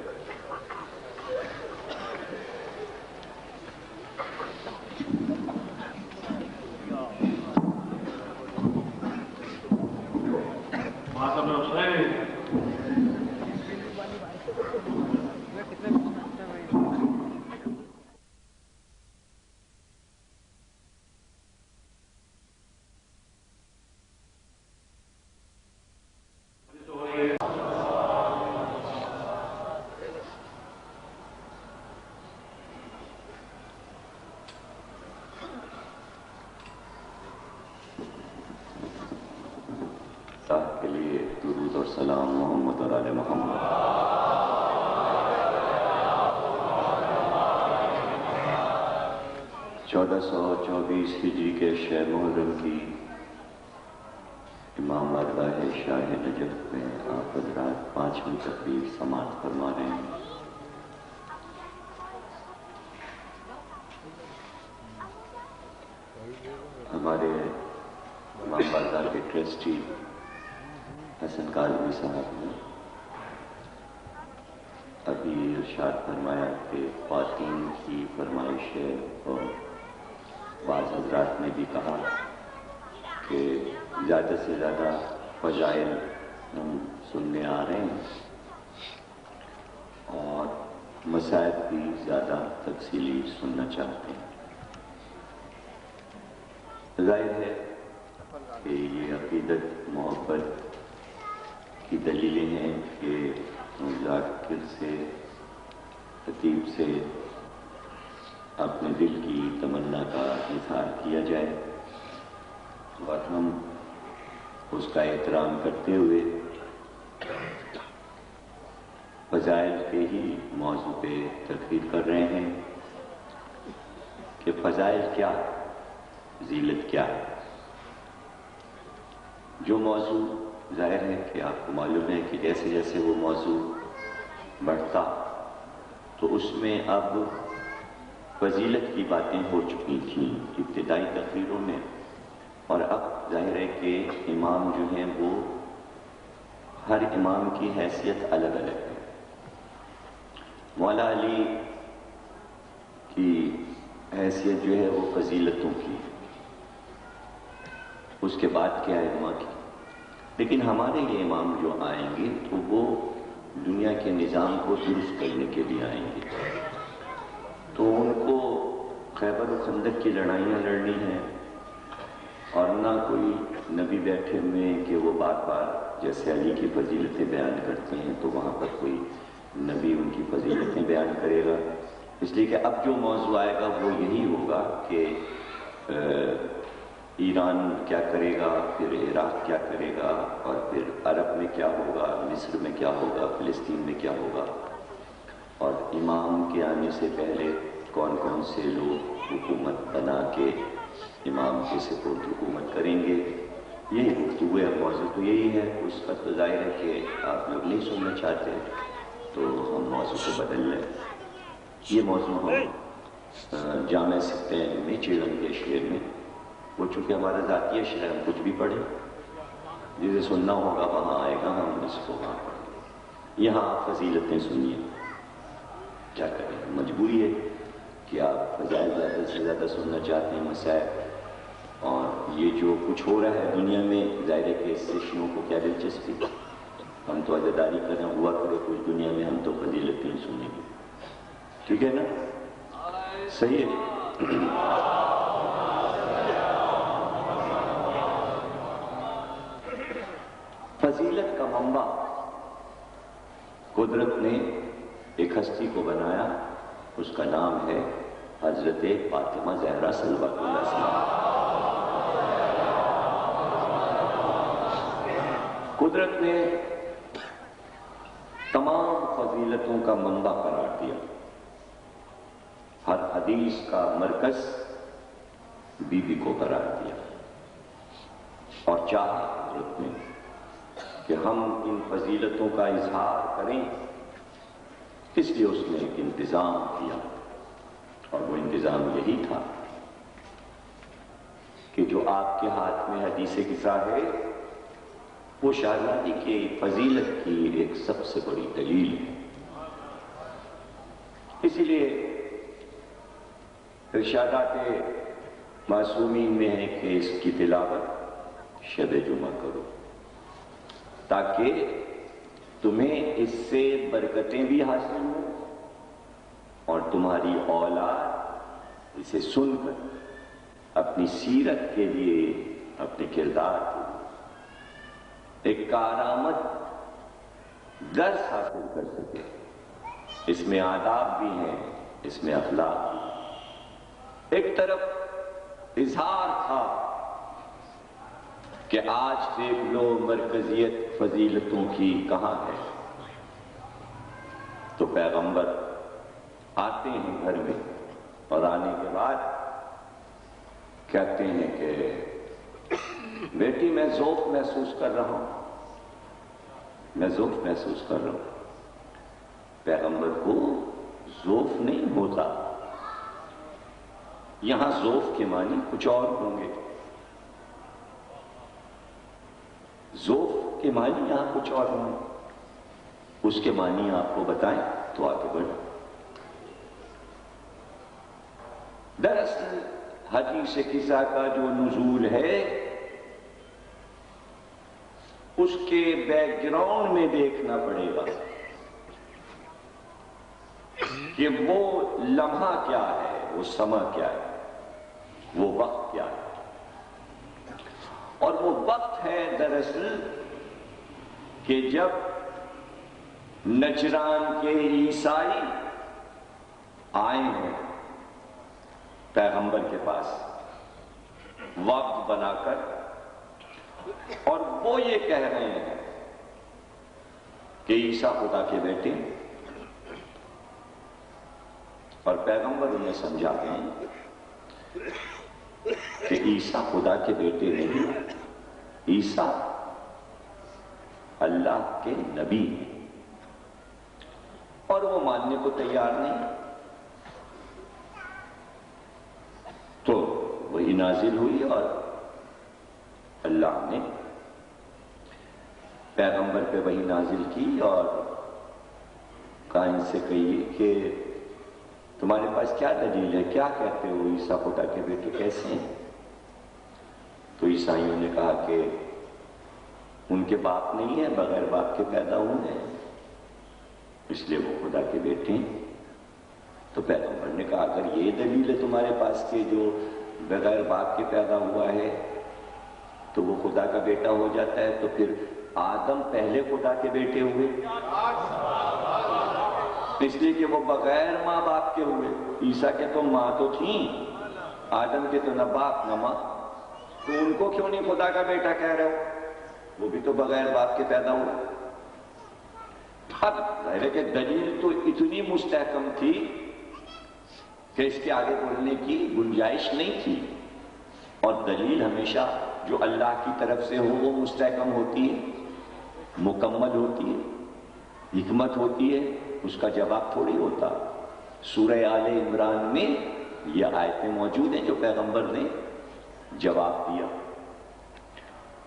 اللہ کے لیے درود اور سلام محمد اور آل محمد۔ 1424 ہجری کے شہ محرم کی امام بارگاہ شاہ نجف میں آپ حضرات 5ویں تقریر سماعت فرما رہے ہیں۔ ہمارے امام بارگاہ کے ٹرسٹی حسن کاظمی صاحب نے ابھی ارشاد فرمایا کہ خواتین کی فرمائش ہے، اور بعض حضرات نے بھی کہا کہ زیادہ سے زیادہ فضائل ہم سننے آ رہے ہیں اور مسائل بھی زیادہ تفصیلی سننا چاہتے ہیں۔ ظاہر ہے کہ یہ عقیدت محبت کی دلیلیں ہیں کہ ذاکر سے خطیب سے اپنے دل کی تمنا کا اظہار کیا جائے، اور ہم اس کا احترام کرتے ہوئے فضائل کے ہی موضوع پہ تقریر کر رہے ہیں کہ فضائل کیا، فضیلت کیا ہے۔ جو موضوع ظاہر ہے کہ آپ کو معلوم ہے کہ جیسے جیسے وہ موضوع بڑھتا تو اس میں اب فضیلت کی باتیں ہو چکی تھیں ابتدائی تقریروں میں، اور اب ظاہر ہے کہ امام جو ہیں وہ ہر امام کی حیثیت الگ الگ ہے۔ مولا علی کی حیثیت جو ہے وہ فضیلتوں کی، اس کے بعد کیا ہے امام کی، لیکن ہمارے یہ امام جو آئیں گے تو وہ دنیا کے نظام کو درست کرنے کے لیے آئیں گے، تو ان کو خیبر و خندق کی لڑائیاں لڑنی ہیں، اور نہ کوئی نبی بیٹھے ہوئے ہیں کہ وہ بار بار جیسے علی کی فضیلتیں بیان کرتے ہیں تو وہاں پر کوئی نبی ان کی فضیلتیں بیان کرے گا۔ اس لیے کہ اب جو موضوع آئے گا وہ یہی ہوگا کہ ایران کیا کرے گا، پھر عراق کیا کرے گا، اور پھر عرب میں کیا ہوگا، مصر میں کیا ہوگا، فلسطین میں کیا ہوگا، اور امام کے آنے سے پہلے کون کون سے لوگ حکومت بنا کے امام کے سپورٹ حکومت کریں گے۔ یہی گفتگو ہے، موضوع تو یہی ہے۔ اس کا تو ظاہر ہے کہ آپ لوگ نہیں سننا چاہتے تو ہم موضوع کو بدل لیں۔ یہ موضوع ہم جامع سکتے میں چیلن کے شعر میں، وہ چونکہ ہمارا ذاتی شعر ہے، ہم کچھ بھی پڑھیں، جسے سننا ہوگا وہاں آئے گا، ہم اس کو وہاں پڑھیں۔ یہاں فضیلتیں سنیے، کیا کریں، مجبوری ہے کہ آپ فضائل زیادہ سے زیادہ سننا چاہتے ہیں، مسائل، اور یہ جو کچھ ہو رہا ہے دنیا میں، ظاہر ہے کہ اس سے شیعوں کو کیا دلچسپی، ہم تو عزاداری کریں، ہوا کرے کچھ دنیا میں، ہم تو فضیلتیں ہی سنیں گے، ٹھیک ہے نا؟ صحیح ہے۔ فضیلت کا منبع قدرت نے ایک ہستی کو بنایا، اس کا نام ہے حضرت فاطمہ زہرا صلوات اللہ علیہا۔ قدرت نے تمام فضیلتوں کا منبع قرار دیا، ہر حدیث کا مرکز بی بی کو قرار دیا، اور چاہا قدرت نے کہ ہم ان فضیلتوں کا اظہار کریں، اس لیے اس نے ایک انتظام کیا، اور وہ انتظام یہی تھا کہ جو آپ کے ہاتھ میں حدیث قصہ ہے وہ شہزادی کی فضیلت کی ایک سب سے بڑی دلیل ہے۔ اسی لیے ارشادات معصومین میں ہے کہ اس کی تلاوت شب جمعہ کرو، تاکہ تمہیں اس سے برکتیں بھی حاصل ہوں، اور تمہاری اولاد اسے سن کر اپنی سیرت کے لیے، اپنے کردار کے لیے ایک کارآمد درس حاصل کر سکے۔ اس میں آداب بھی ہیں، اس میں اخلاق بھی ہیں۔ ایک طرف اظہار تھا کہ آج دیکھ لو مرکزیت فضیلتوں کی کہاں ہے. تو پیغمبر آتے ہیں گھر میں اور آنے کے بعد کہتے ہیں کہ بیٹی میں ذوق محسوس کر رہا ہوں، میں ذوق محسوس کر رہا ہوں. پیغمبر کو ذوق نہیں ہوتا. یہاں ذوق کے معنی کچھ اور ہوں گے. ذوق کے معنی یہاں کچھ اور ہوں گے. اس کے معنی آپ کو بتائیں تو آگے بڑھیں. دراصل حدیث قصہ کا جو نزول ہے اس کے بیک گراؤنڈ میں دیکھنا پڑے گا کہ وہ لمحہ کیا ہے، وہ سما کیا ہے، وہ وقت کیا ہے. اور وہ وقت ہے دراصل کہ جب نجران کے عیسائی آئے ہیں پیغمبر کے پاس وفد بنا کر، اور وہ یہ کہہ رہے ہیں کہ عیسیٰ خدا کے بیٹے، اور پیغمبر انہیں سمجھا رہے ہیں کہ عیسیٰ خدا کے بیٹے نہیں، عیسیٰ اللہ کے نبی ہیں. اور وہ ماننے کو تیار نہیں. تو وہی نازل ہوئی اور اللہ نے پیغمبر پہ وہی نازل کی اور کہا ان سے کہیے کہ تمہارے پاس کیا دلیل ہے، کیا کہتے ہو عیسیٰ خدا کے بیٹے کیسے ہیں؟ تو عیسائیوں نے کہا کہ ان کے باپ نہیں ہے، بغیر باپ کے پیدا ہوئے ہیں، اس لیے وہ خدا کے بیٹے ہیں. تو پیغمبر نے کہا اگر یہ دلیل ہے تمہارے پاس کہ جو بغیر باپ کے پیدا ہوا ہے تو وہ خدا کا بیٹا ہو جاتا ہے، تو پھر آدم پہلے خدا کے بیٹے ہوئے، اس لیے کہ وہ بغیر ماں باپ کے ہوئے. عیسیٰ کے تو ماں تو تھیں، آدم کے تو نہ باپ نہ ماں، تو ان کو کیوں نہیں خدا کا بیٹا کہہ رہے ہو؟ وہ بھی تو بغیر باپ کے پیدا ہوئے. اب ظاہر ہے کہ دلیل تو اتنی مستحکم تھی کہ اس کے آگے بڑھنے کی گنجائش نہیں تھی. اور دلیل ہمیشہ جو اللہ کی طرف سے ہو وہ مستحکم ہوتی ہے، مکمل ہوتی ہے، حکمت ہوتی ہے، اس کا جواب تھوڑی ہوتا. سورہ آل عمران میں یہ آیتیں موجود ہیں جو پیغمبر نے جواب دیا.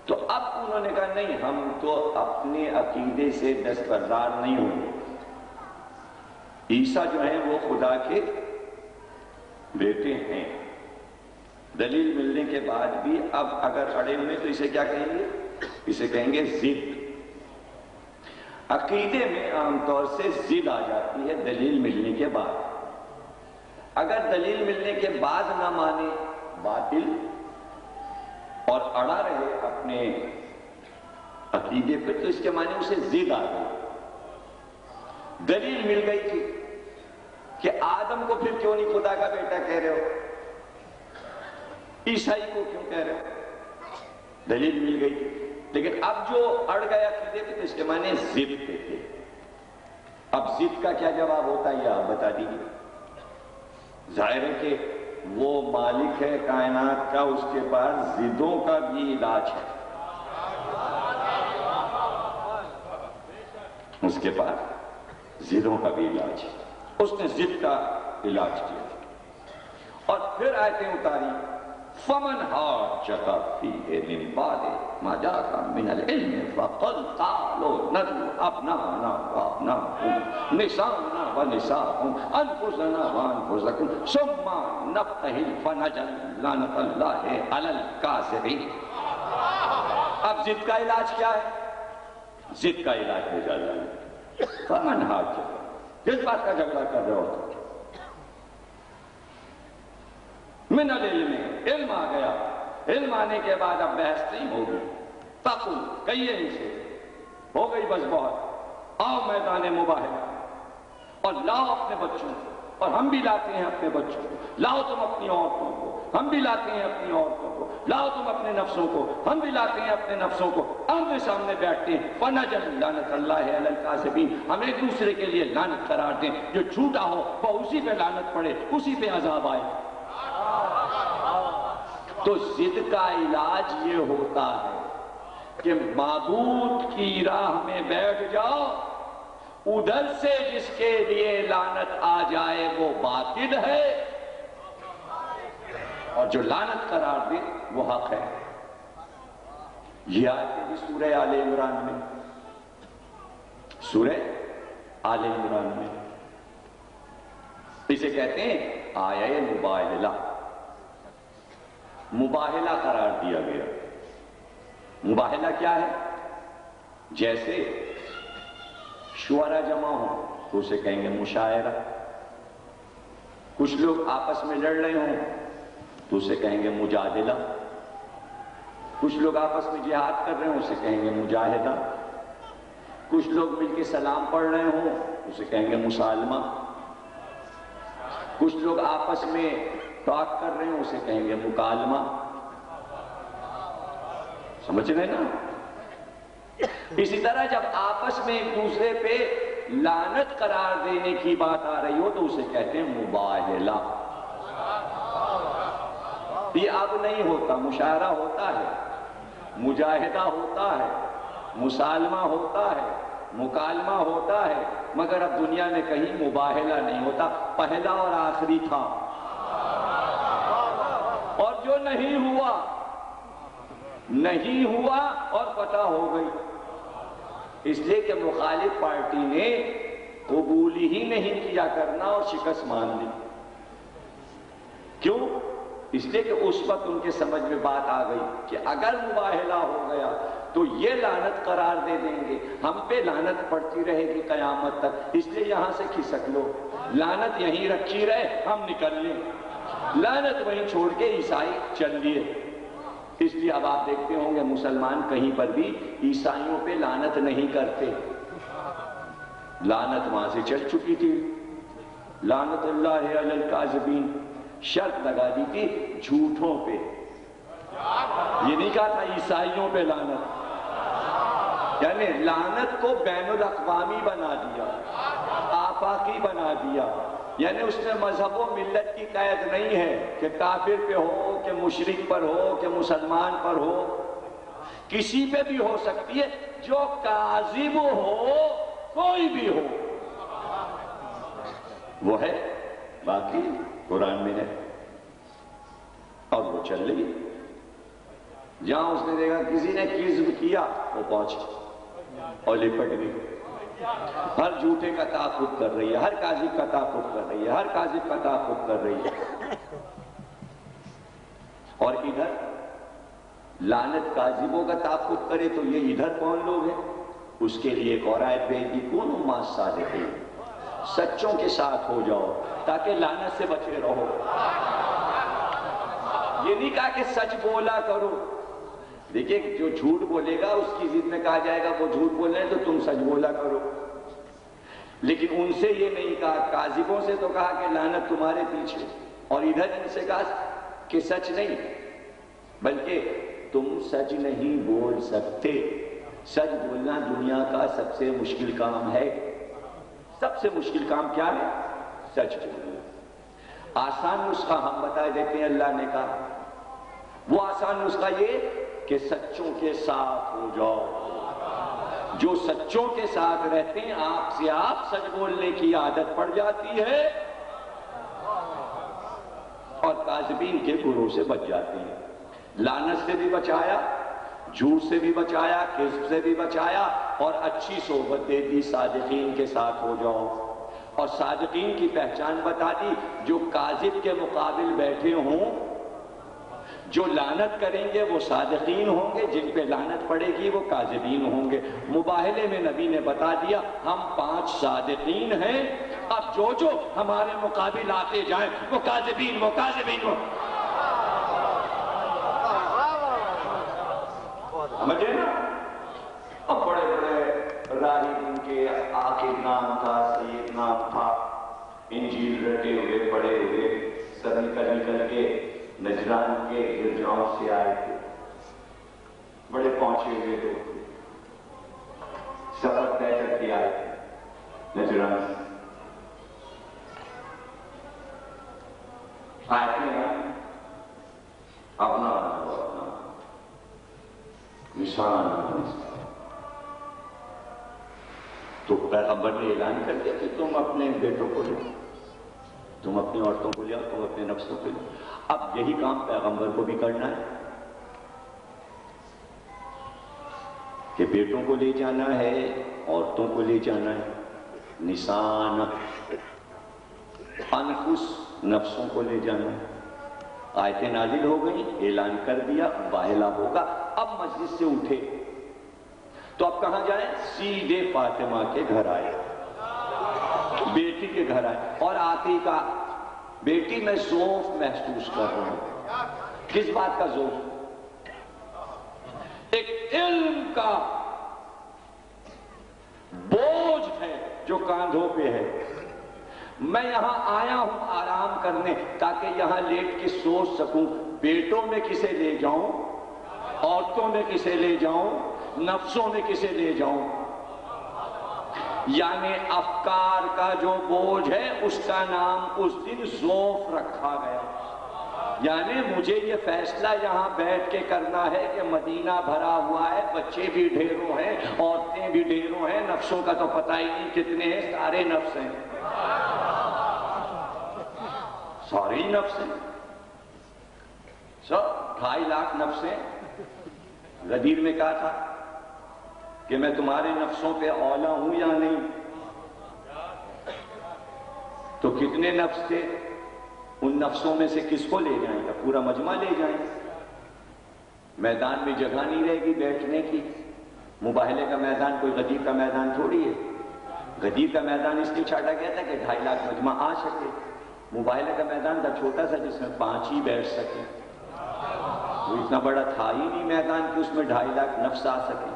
تو اب انہوں نے کہا نہیں، ہم تو اپنے عقیدے سے دستبردار نہیں ہوں گے. عیسیٰ جو ہیں وہ خدا کے بیٹے ہیں. دلیل ملنے کے بعد بھی اب اگر اڑے ہوئے تو اسے کیا کہیں گے؟ اسے کہیں گے ضد. عقیدے میں عام طور سے ضد آ جاتی ہے دلیل ملنے کے بعد. اگر دلیل ملنے کے بعد نہ مانے باطل اور اڑا رہے اپنے عقیدے پہ تو اس کے معنی اسے ضد آ گئی. دلیل مل گئی تھی کہ آدم کو پھر کیوں نہیں خدا کا بیٹا کہہ رہے ہو، عیسائی کو کیوں کہہ رہے ہو؟ دلیل مل گئی تھی. لیکن اب جو اڑ گیا عقیدے پہ تو اس کے معنی ضد پہ تھے. اب ضد کا کیا جواب ہوتا ہے یہ آپ بتا دیجیے. ظاہر ہے کہ وہ مالک ہے کائنات کا، اس کے پاس ضدوں کا بھی علاج ہے. اس کے پاس ضدوں کا بھی علاج ہے. اس نے ضد کا علاج کیا اور پھر آیتیں اتاری. فمن حاجک فیہ من بعد ما جاءک من العلم فقل تعالوا ندعو ابناءنا وابناءکم نساءنا ونساءکم انفسنا وانفسکم ثم نبتہل فنجعل لعنۃ اللہ علی الکاذبین. اب ضد کا علاج کیا ہے؟ ضد کا علاج ہو جائے. فمن حاجک، کس بات کا جھگڑا کر رہے ہو؟ من العلم، علم آ گیا. علم آنے کے بعد اب بحث نہیں ہوگی. فقل، کہیے ان سے ہو گئی بس بہت. آؤ میدان مباحثہ اور لاؤ اپنے بچوں کو اور ہم بھی لاتے ہیں اپنے بچوں کو، لاؤ تم اپنی عورتوں کو، ہم بھی لاتے ہیں اپنی عورتوں کو، لاؤ تم اپنے نفسوں کو، ہم بھی لاتے ہیں اپنے نفسوں کو، آمنے سامنے بیٹھتے ہیں، فَنَجَعَلُ لَعْنَتَ اللَّهِ عَلَى الْكَاذِبِينَ، ہم ایک دوسرے کے لیے لعنت قرار دیں، جو جھوٹا ہو وہ اسی پہ لعنت پڑے، اسی پہ عذاب آئے۔ تو ضد کا علاج یہ ہوتا ہے کہ معبود کی راہ میں بیٹھ جاؤ، ادھر سے جس کے لیے لعنت آ جائے وہ باطل ہے، اور جو لعنت قرار دے وہ حق ہے۔ یہ آیت ہے سورہ آل عمران میں، سورہ آل عمران میں اسے کہتے ہیں آیہ مباہلہ، مباہلہ قرار دیا گیا۔ مباہلہ کیا ہے؟ جیسے شعراء جمع ہوں تو اسے کہیں گے مشاعرہ، کچھ لوگ آپس میں لڑ رہے ہوں تو اسے کہیں گے مجادلہ، کچھ لوگ آپس میں جہاد کر رہے ہوں اسے کہیں گے مجاہدہ، کچھ لوگ مل کے سلام پڑھ رہے ہوں اسے کہیں گے مسالمہ، کچھ لوگ آپس میں ٹاک کر رہے ہوں اسے کہیں گے مکالمہ۔ سمجھ رہے نا؟ اسی طرح جب آپس میں ایک دوسرے پہ لعنت قرار دینے کی بات آ رہی ہو تو اسے کہتے ہیں مباہلہ۔ یہ اب نہیں ہوتا، مشاعرہ ہوتا ہے، مجاہدہ ہوتا ہے، مسالمہ ہوتا ہے، مکالمہ ہوتا ہے، مگر اب دنیا میں کہیں مباہلہ نہیں ہوتا۔ پہلا اور آخری تھا، اور جو نہیں ہوا نہیں ہوا اور پتہ ہو گئی، اس لیے کہ مخالف پارٹی نے قبول ہی نہیں کیا کرنا اور شکست مان لی۔ کیوں؟ اس لیے کہ اس وقت ان کے سمجھ میں بات آ گئی کہ اگر مباہلہ ہو گیا تو یہ لعنت قرار دے دیں گے، ہم پہ لعنت پڑتی رہے گی قیامت تک، اس لیے یہاں سے کھسک لو، لعنت یہیں رکھی رہے، ہم نکل لیں، لعنت وہیں چھوڑ کے عیسائی چل لیے۔ اس لیے اب آپ دیکھتے ہوں گے مسلمان کہیں پر بھی عیسائیوں پہ لعنت نہیں کرتے، لعنت وہاں سے چل چکی تھی، لعنت اللہ علی الکاذبین، شرط لگا دی تھی جھوٹوں پہ، یہ نہیں کہا تھا عیسائیوں پہ لعنت، یعنی لعنت کو بین الاقوامی بنا دیا، آفاقی بنا دیا، یعنی اس میں مذہب و ملت کی قید نہیں ہے کہ کافر پہ ہو، کہ مشرک پر ہو، کہ مسلمان پر ہو، کسی پہ بھی ہو سکتی ہے، جو کاذب ہو کوئی بھی ہو وہ ہے، باقی قرآن میں ہے اور وہ چل رہی ہے۔ جہاں اس نے دیکھا کسی نے کذب کیا وہ پہنچ اور لپٹ گئی، ہر جھوٹے کا تعاقب کر رہی ہے، ہر کاذب کا تعاقب کر رہی ہے، ہر کاذب کا تعاقب کر رہی ہے۔ اور ادھر لعنت کاذبوں کا تعاقب کرے تو یہ ادھر کون لوگ ہیں؟ اس کے لیے ایک اور آیت بھیج دی، کونوا مع الصادقین، سچوں کے ساتھ ہو جاؤ تاکہ لعنت سے بچے رہو۔ یہ نہیں کہا کہ سچ بولا کرو، دیکھیں جو جھوٹ بولے گا اس کی ضد میں کہا جائے گا وہ جھوٹ بول رہے ہیں تو تم سچ بولا کرو، لیکن ان سے یہ نہیں کہا، کاذبوں سے تو کہا کہ لعنت تمہارے پیچھے، اور ادھر ان سے کہا کہ سچ نہیں، بلکہ تم سچ نہیں بول سکتے۔ سچ بولنا دنیا کا سب سے مشکل کام ہے، سب سے مشکل کام کیا ہے؟ سچ بولنا۔ آسان نسخہ ہم بتا دیتے ہیں، اللہ نے کہا وہ آسان نسخہ یہ کہ سچوں کے ساتھ ہو جاؤ، جو سچوں کے ساتھ رہتے ہیں آپ سے آپ سچ بولنے کی عادت پڑ جاتی ہے اور کاذبین کے گروہ سے بچ جاتے ہیں۔ لعنت سے بھی بچایا، جھوٹ سے بھی بچایا، کذب سے بھی بچایا، اور اچھی صحبت دے دی، صادقین کے ساتھ ہو جاؤ، اور صادقین کی پہچان بتا دی، جو کاذب کے مقابل بیٹھے ہوں، جو لعنت کریں گے وہ صادقین ہوں گے، جن پہ لعنت پڑے گی وہ کاذبین ہوں گے۔ مباہلے میں نبی نے بتا دیا ہم 5 صادقین ہیں، اب جو جو ہمارے مقابل آتے جائیں وہ کاذبین، وہ کاذبین، وہ سمجھے نا؟ اب بڑے بڑے راہب ان کے عاقب نام تھا، سید نام تھا، انجیل لٹے ہوئے پڑے ہوئے سر نکل کے نجران کے گرجاؤں سے آئے تھے، بڑے پہنچے ہوئے لوگ تھے، سفر طے کر کے آئے تھے نجران سے، آئے تھے اپنا نشان، تو پیغمبر نے اعلان کر دیا کہ تم اپنے بیٹوں کو لو، تم اپنی عورتوں کو لے آؤ، تم اپنے نفسوں کو لے۔ اب یہی کام پیغمبر کو بھی کرنا ہے کہ بیٹوں کو لے جانا ہے، عورتوں کو لے جانا ہے، نسان انفس نفسوں کو لے جانا ہے۔ آیتیں نازل ہو گئی، اعلان کر دیا، واحلہ ہوگا۔ اب مسجد سے اٹھے تو اب کہاں جائیں؟ سیدھے فاطمہ کے گھر آئے، بیٹی کے گھر آئے، اور آتی کا بیٹی میں ذوف محسوس کر رہا ہوں۔ کس بات کا ذوف؟ ایک علم کا بوجھ ہے جو کاندھوں پہ ہے۔ میں یہاں آیا ہوں آرام کرنے تاکہ یہاں لیٹ کے سوچ سکوں، بیٹوں میں کسے لے جاؤں، عورتوں میں کسے لے جاؤں، نفسوں میں کسے لے جاؤں۔ یعنی افکار کا جو بوجھ ہے اس کا نام اس دن ذوف رکھا گیا۔ یعنی مجھے یہ فیصلہ یہاں بیٹھ کے کرنا ہے کہ مدینہ بھرا ہوا ہے، بچے بھی ڈھیروں ہیں، عورتیں بھی ڈھیروں ہیں، نفسوں کا تو پتہ ہی نہیں کتنے ہیں، سارے نفس ہیں، سارے ہی نفس ہیں، سب 2.5 لاکھ نفس ہیں۔ غدیر میں کہا تھا کہ میں تمہارے نفسوں پہ اولا ہوں یا نہیں، تو کتنے نفس تھے؟ ان نفسوں میں سے کس کو لے جائیں گا؟ پورا مجمع لے جائیں۔ میدان میں جگہ نہیں رہے گی بیٹھنے کی۔ مباہلے کا میدان کوئی غدیر کا میدان تھوڑی ہے۔ غدیر کا میدان اس لیے چھاٹا گیا تھا کہ 2.5 لاکھ مجمع آ سکے۔ مباہلے کا میدان تھا چھوٹا سا جس میں 5 ہی بیٹھ سکے، وہ اتنا بڑا تھا ہی نہیں میدان کہ اس میں 2.5 لاکھ نفس آ سکے۔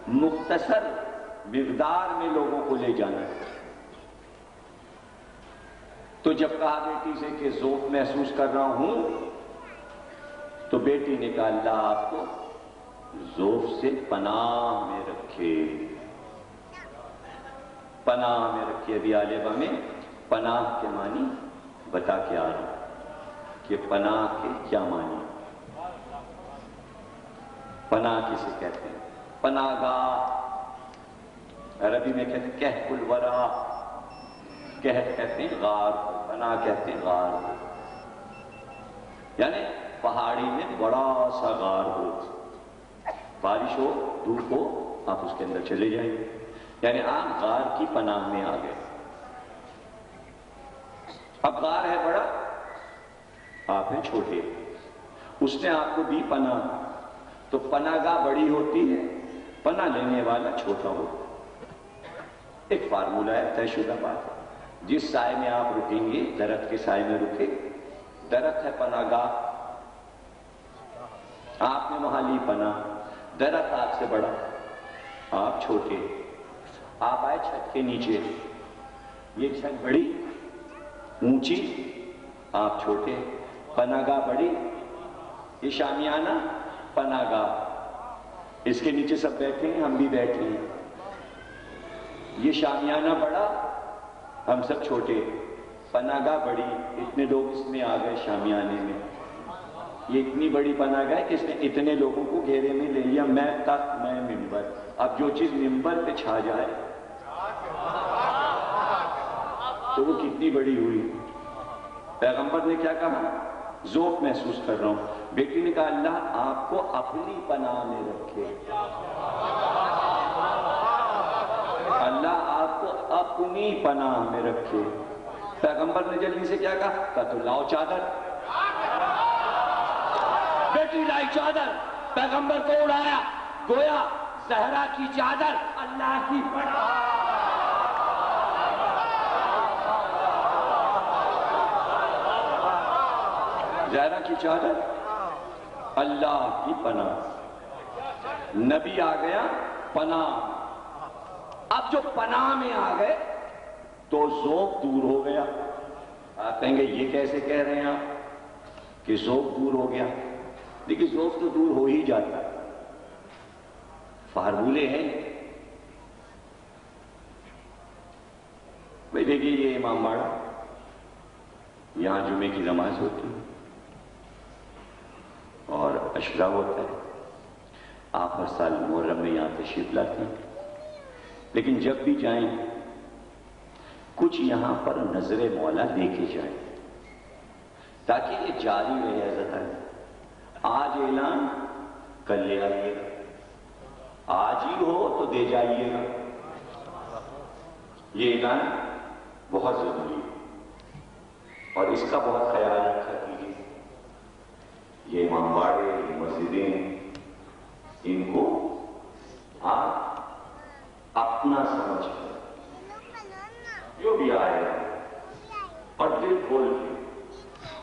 مختصر مقدار میں لوگوں کو لے جانا ہے۔ تو جب کہا بیٹی سے کہ ذوق محسوس کر رہا ہوں، تو بیٹی نے کہا اللہ آپ کو ذوق سے پناہ میں رکھے، پناہ میں رکھے۔ ابھی عالبہ میں پناہ کے معنی بتا کے آ رہا کہ پناہ کے کیا معنی۔ پناہ کسے کہتے ہیں؟ پناہ گاہ عربی میں کہتے ہیں کہف الورا، کہف کہتے ہیں غار، پناہ کہتے ہیں غار، یعنی پہاڑی میں بڑا سا غار ہو، بارش ہو، دھوپ ہو، آپ اس کے اندر چلے جائیں گے، یعنی آپ غار کی پناہ میں آ گئے۔ اب غار ہے بڑا، آپ ہیں چھوٹے، اس نے آپ کو دی پناہ، تو پناہ گاہ بڑی ہوتی ہے، پناہ لینے والا چھوٹا ہو۔ ایک فارمولہ ہے، طے شدہ بات ہے۔ جس سائے میں آپ رکیں گے، درخت کے سائے میں رکے، درخت ہے پناہ گاہ، آپ نے وہاں لی پناہ، درخت آپ سے بڑا، آپ چھوٹے، آپ آئے چھت کے نیچے، یہ چھت بڑی اونچی، آپ چھوٹے، پناہ گاہ بڑی، یہ شامیانہ پناہ گاہ، اس کے نیچے سب بیٹھے ہیں، ہم بھی بیٹھے ہیں، یہ شامیانہ بڑا، ہم سب چھوٹے، پناہ گاہ بڑی، اتنے لوگ اس میں آ گئے شامیانے میں، یہ اتنی بڑی پناہ گاہ ہے کہ اس نے اتنے لوگوں کو گھیرے میں لے لیا، میں تخت میں منبر۔ اب جو چیز منبر پہ چھا جائے تو وہ کتنی بڑی ہوئی۔ پیغمبر نے کیا کہا؟ ذوق محسوس کر رہا ہوں۔ بیٹی نے کہا اللہ آپ کو اپنی پناہ میں رکھے، اللہ آپ کو اپنی پناہ میں رکھے۔ پیغمبر نے جلدی سے کیا کہا تو لاؤ چادر۔ بیٹی لائی چادر، پیغمبر کو اڑایا، گویا زہرا کی چادر اللہ کی پناہ۔ زہرا کی چادر اللہ کی پناہ، نبی آ گیا پناہ۔ اب جو پناہ میں آ گئے تو ذوق دور ہو گیا، آپ کہیں گے یہ کیسے کہہ رہے ہیں آپ کہ ذوق دور ہو گیا؟ دیکھیے ذوق تو دور ہو ہی جاتا ہے، فارمولے ہیں بھائی۔ دیکھیے یہ امام باڑہ، یہاں جمعے کی نماز ہوتی ہے اور اشرا ہوتا ہے، آپ ہر سال محرم میں یہاں تشریف لاتے ہیں، لیکن جب بھی جائیں کچھ یہاں پر نظر مولا دیکھے جائیں تاکہ یہ جاری رہے حضرت۔ آج اعلان کل لے آئیے گا، آج ہی ہو تو دے جائیے گا، یہ اعلان بہت ضروری ہے اور اس کا بہت خیال رکھا کیجیے۔ یہ امام باڑے، یہ مسجدیں، ان کو آپ اپنا سمجھ کر جو بھی آئے اور دل کھول کے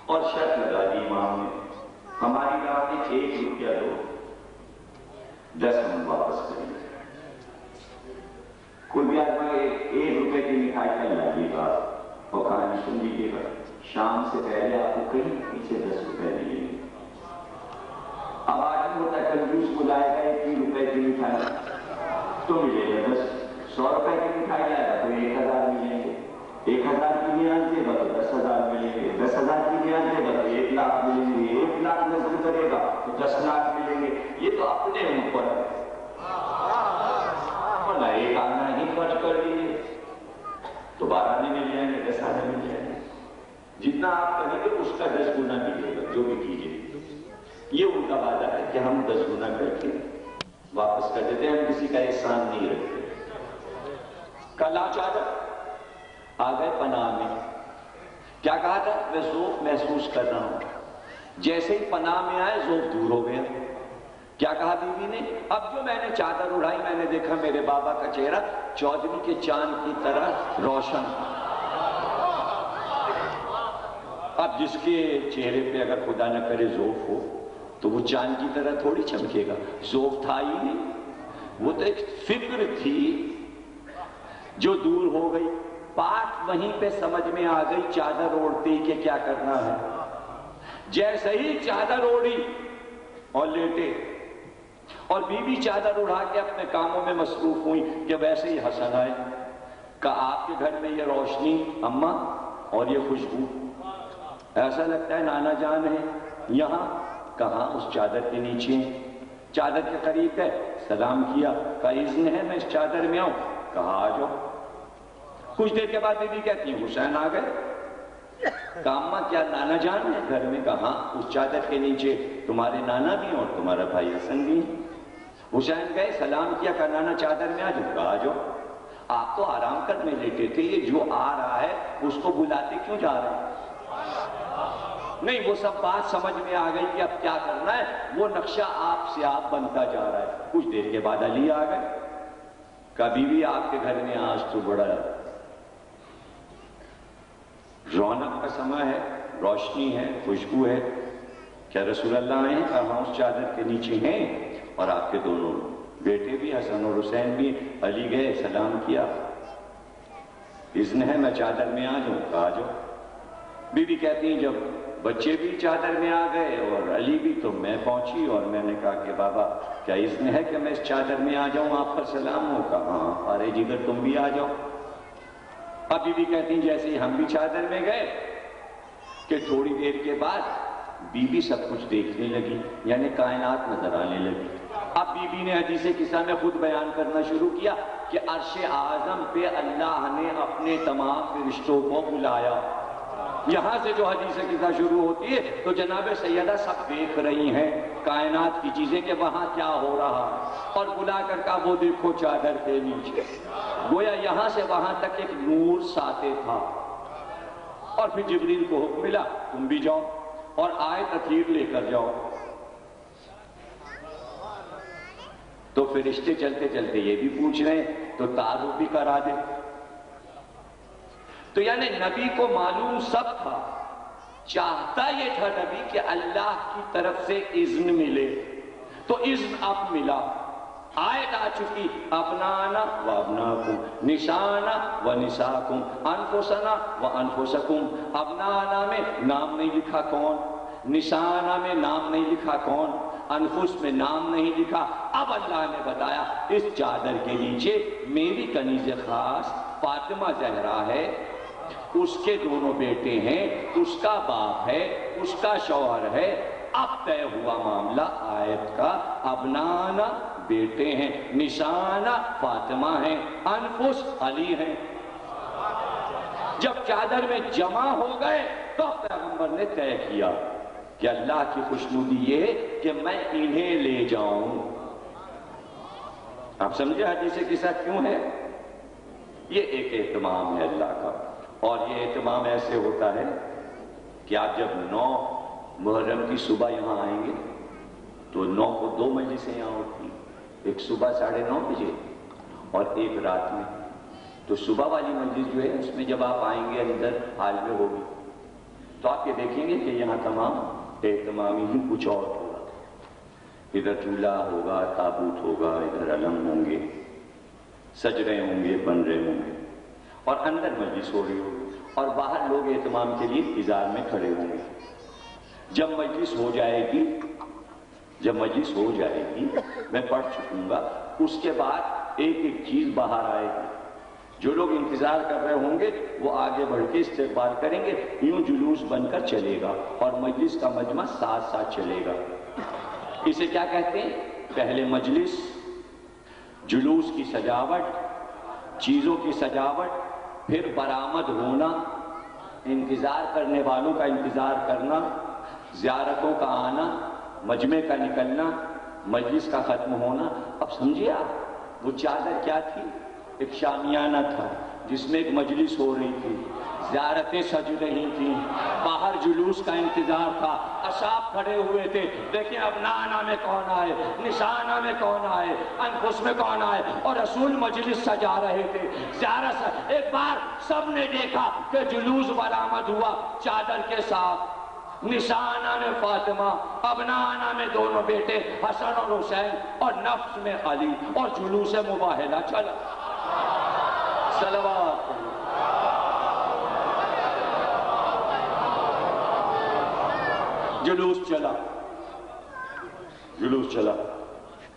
اور شرط لگا دی امام نے، ہماری بات ہے 1 روپیہ دو 10 من واپس کریں گے۔ کوئی بھی آدمی 1 روپے کی مٹھائی کر لائیے گا اور کہانی سن لیجیے گا، شام سے پہلے آپ کو کہیں پیچھے 10 روپے ملیں گے۔ اب آج ہوتا ہے کنجوس بلائے گا 1 روپے کی مٹھائی تو ملے گا 10، 100 روپے کی مٹھائی لائے گا تو 1000 ملیں گے، 1000 کی نیاز دے گا تو 10,000 ملیں گے، 10,000 کی نیاز دے گا تو 1 لاکھ ملیں گے، 1 لاکھ نظر کرے گا تو 10 لاکھ ملیں گے۔ یہ تو اپنے اوپر ہے، ورنہ ایک آنا ہی خرچ کر دیجیے تو 12 نہیں مل جائیں گے، 10 آنے مل جائیں گے۔ جتنا آپ کریں گے اس کا 10 گنا ملے گا جو بھی کیجیے۔ یہ ان کا وعدہ ہے کہ ہم 10 گنا کر کے واپس کر دیتے ہیں، ہم کسی کا احسان نہیں رکھتے۔ کل چادر آ گئے پناہ میں، کیا کہا تھا؟ میں ذوق محسوس کر رہا ہوں۔ جیسے ہی پناہ میں آئے ذوق دور ہو گیا۔ کیا کہا بیوی نے؟ اب جو میں نے چادر اڑائی میں نے دیکھا میرے بابا کا چہرہ چودھویں کے چاند کی طرح روشن۔ اب جس کے چہرے پہ اگر خدا نہ کرے ذوق ہو تو وہ چاند کی طرح تھوڑی چمکے گا، ذوق تھا ہی نہیں، وہ تو ایک فکر تھی جو دور ہو گئی۔ بات وہیں پہ سمجھ میں آ گئی چادر اوڑھتے ہی کہ کیا کرنا ہے۔ جیسے ہی چادر اوڑھی اور لیٹے اور بیوی چادر اڑا کے اپنے کاموں میں مصروف ہوئی کہ ویسے ہی حسن آئے، کہا آپ کے گھر میں یہ روشنی اماں اور یہ خوشبو، ایسا لگتا ہے نانا جان ہے یہاں؟ کہاں؟ اس چادر کے نیچے، چادر کے قریب ہے، سلام کیا، کہا اذن ہے میں اس چادر میں آؤں؟ کہا آ جاؤ۔ کچھ دیر کے بعد بیوی کہتی ہیں حسین آ گئے۔ کہا اماں کیا نانا جان ہے گھر میں؟ کہا اس چادر کے نیچے تمہارے نانا بھی ہیں اور تمہارا بھائی حسن بھی ہے۔ حسین گئے، سلام کیا، کہا نانا چادر میں آ جاؤ؟ کہا آ جاؤ۔ آپ تو آرام کرنے لیٹے تھے، یہ جو آ رہا ہے اس کو بلاتے کیوں جا رہے ہیں؟ نہیں، وہ سب بات سمجھ میں آ گئی کہ اب کیا کرنا ہے، وہ نقشہ آپ سے آپ بنتا جا رہا ہے۔ کچھ دیر کے بعد علی آ گئے، کہا بیوی آپ کے گھر میں آج تو بڑا رونق کا سماں ہے، روشنی ہے، خوشبو ہے، کیا رسول اللہ آئے ہیں؟ کہا ہاں اس چادر کے نیچے ہیں اور آپ کے دونوں بیٹے بھی حسن اور حسین بھی۔ علی گئے، سلام کیا، اذن ہے میں چادر میں آ جاؤں؟ کہا آ جاؤ۔ بیوی کہتی ہیں جب بچے بھی چادر میں آ گئے اور علی بھی تو میں پہنچی اور میں نے کہا کہ بابا کیا اذن ہے کہ میں اس چادر میں آ جاؤں، آپ پر سلام ہو؟ کہا ہاں، ارے جگر تم بھی آ جاؤ۔ اب بیوی کہتی ہیں جیسے ہی ہم بھی چادر میں گئے کہ تھوڑی دیر کے بعد بیوی سب کچھ دیکھنے لگی، یعنی کائنات نظر آنے لگی۔ اب بیوی نے حدیث قصہ میں خود بیان کرنا شروع کیا کہ عرش اعظم پہ اللہ نے اپنے تمام فرشتوں کو بلایا۔ یہاں سے جو حدیث قصہ شروع ہوتی ہے تو جناب سیدہ سب دیکھ رہی ہیں کائنات کی چیزیں کہ وہاں کیا ہو رہا، اور بلا کر کہا وہ دیکھو چادر کے نیچے۔ گویا یہاں سے وہاں تک ایک نور ساتے تھا، اور پھر جبریل کو حکم ملا تم بھی جاؤ اور آیت اخیر لے کر جاؤ۔ تو فرشتے چلتے چلتے یہ بھی پوچھ رہے ہیں تو تعارف بھی کرا دے۔ تو یعنی نبی کو معلوم سب تھا، چاہتا یہ تھا نبی کہ اللہ کی طرف سے اذن ملے، تو اذن اب ملا۔ آیت آ چکی ابنانا و ابناکم، نسانا و نساکم، انفسنا و انفسکم۔ ابنانا میں نام نہیں لکھا کون، نسانا میں نام نہیں لکھا کون، انفس میں نام نہیں لکھا۔ اب اللہ نے بتایا اس چادر کے نیچے میری کنیز خاص فاطمہ زہرا ہے، اس کے دونوں بیٹے ہیں، اس کا باپ ہے، اس کا شوہر ہے۔ اب طے ہوا معاملہ آیت کا، ابنانا بیٹے ہیں، نشانہ فاطمہ ہیں، انفس علی ہیں۔ جب چادر میں جمع ہو گئے تو پیغمبر نے طے کیا کہ اللہ کی خوشنودی یہ ہے کہ میں انہیں لے جاؤں۔ آپ سمجھے حدیث کے ساتھ کیوں ہے؟ یہ ایک اہتمام ہے اللہ کا، اور یہ اہتمام ایسے ہوتا ہے کہ آپ جب 9 محرم کی صبح یہاں آئیں گے تو 9 کو 2 مجلسیں یہاں ہوتی ہیں، ایک صبح 9:30 بجے اور ایک رات میں۔ تو صبح والی مجلس جو ہے اس میں جب آپ آئیں گے اندر حال میں ہوگی تو آپ یہ دیکھیں گے کہ یہاں تمام اہتمام ہی کچھ اور ہوگا، ادھر چولہا ہوگا، تابوت ہوگا، ادھر علم ہوں گے، سج رہے ہوں گے، بن رہے ہوں گے، اور اندر مجلس ہو رہی ہوگی، اور باہر لوگ اہتمام کے لیے انتظار میں کھڑے ہوں گے۔ جب مجلس ہو جائے گی میں پڑھ چکوں گا، اس کے بعد ایک ایک چیز باہر آئے گی۔ جو لوگ انتظار کر رہے ہوں گے وہ آگے بڑھ کے استقبال کریں گے، یوں جلوس بن کر چلے گا اور مجلس کا مجمع ساتھ ساتھ چلے گا۔ اسے کیا کہتے ہیں؟ پہلے مجلس، جلوس کی سجاوٹ، چیزوں کی سجاوٹ، پھر برآمد ہونا، انتظار کرنے والوں کا انتظار کرنا، زیارتوں کا آنا، مجمع کا نکلنا، مجلس کا ختم ہونا۔ اب سمجھے آپ وہ چادر کیا تھی؟ ایک شامیانہ تھا جس میں ایک مجلس ہو رہی تھی، زیارتیں سج رہی تھیں، باہر جلوس کا انتظار تھا، اصحاب کھڑے ہوئے تھے، دیکھیں ابنانا میں کون آئے، نشانہ میں کون آئے، انفس میں کون آئے، اور رسول مجلس سجا رہے تھے، زیارت۔ ایک بار سب نے دیکھا کہ جلوس برآمد ہوا چادر کے ساتھ، نشانہ میں فاطمہ، ابنانا میں دونوں بیٹے حسن اور حسین، اور نفس میں علی، اور جلوس مباہلہ چلا۔ صلوات جلوس چلا۔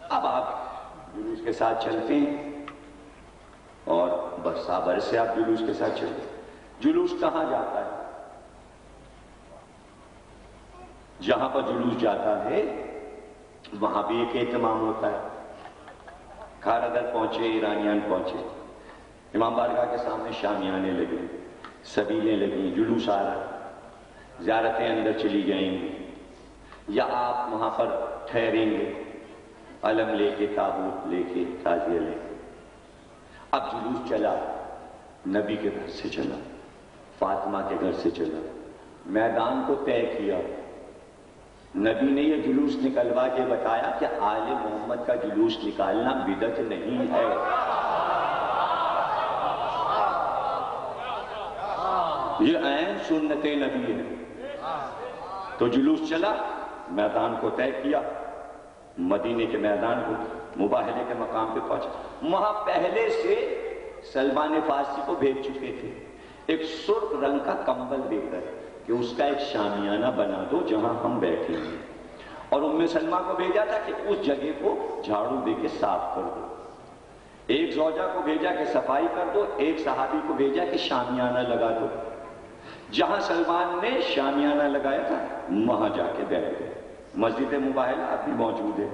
اب آپ جلوس کے ساتھ چلتے ہیں اور برسابر سے آپ جلوس کے ساتھ چلتے ہیں۔ جلوس کہاں جاتا ہے؟ جہاں پر جلوس جاتا ہے وہاں بھی ایک اہتمام ہوتا ہے۔ کھارگر پہنچے، ایرانیان پہنچے، امام بارگاہ کے سامنے شامیانے لگے، سبیلیں لگیں، جلوس آ رہا، زیارتیں اندر چلی جائیں گی، یا آپ وہاں پر ٹھہریں گے، علم لے کے، تابوت لے کے، تعزیہ لے کے۔ اب جلوس چلا، نبی کے گھر سے چلا، فاطمہ کے گھر سے چلا، میدان کو طے کیا۔ نبی نے یہ جلوس نکلوا کے بتایا کہ آل محمد کا جلوس نکالنا بدعت نہیں ہے۔ یہ عین سنت نبی ہے۔ تو جلوس چلا، میدان کو طے کیا، مدینے کے میدان کو، مباہلے کے مقام پہ پہنچا۔ وہاں پہلے سے سلمان فارسی کو بھیج چکے تھے ایک سرخ رنگ کا کمبل دے کر کہ اس کا ایک شامیانہ بنا دو جہاں ہم بیٹھیں گے، اور ام سلمہ کو بھیجا تھا کہ اس جگہ کو جھاڑو دے کے صاف کر دو۔ ایک زوجہ کو بھیجا کہ صفائی کر دو، ایک صحابی کو بھیجا کہ شامیانہ لگا دو۔ جہاں سلمان نے شامیانہ لگایا تھا وہاں جا کے بیٹھ گئے۔ مسجد مباہلہ ابھی موجود ہے،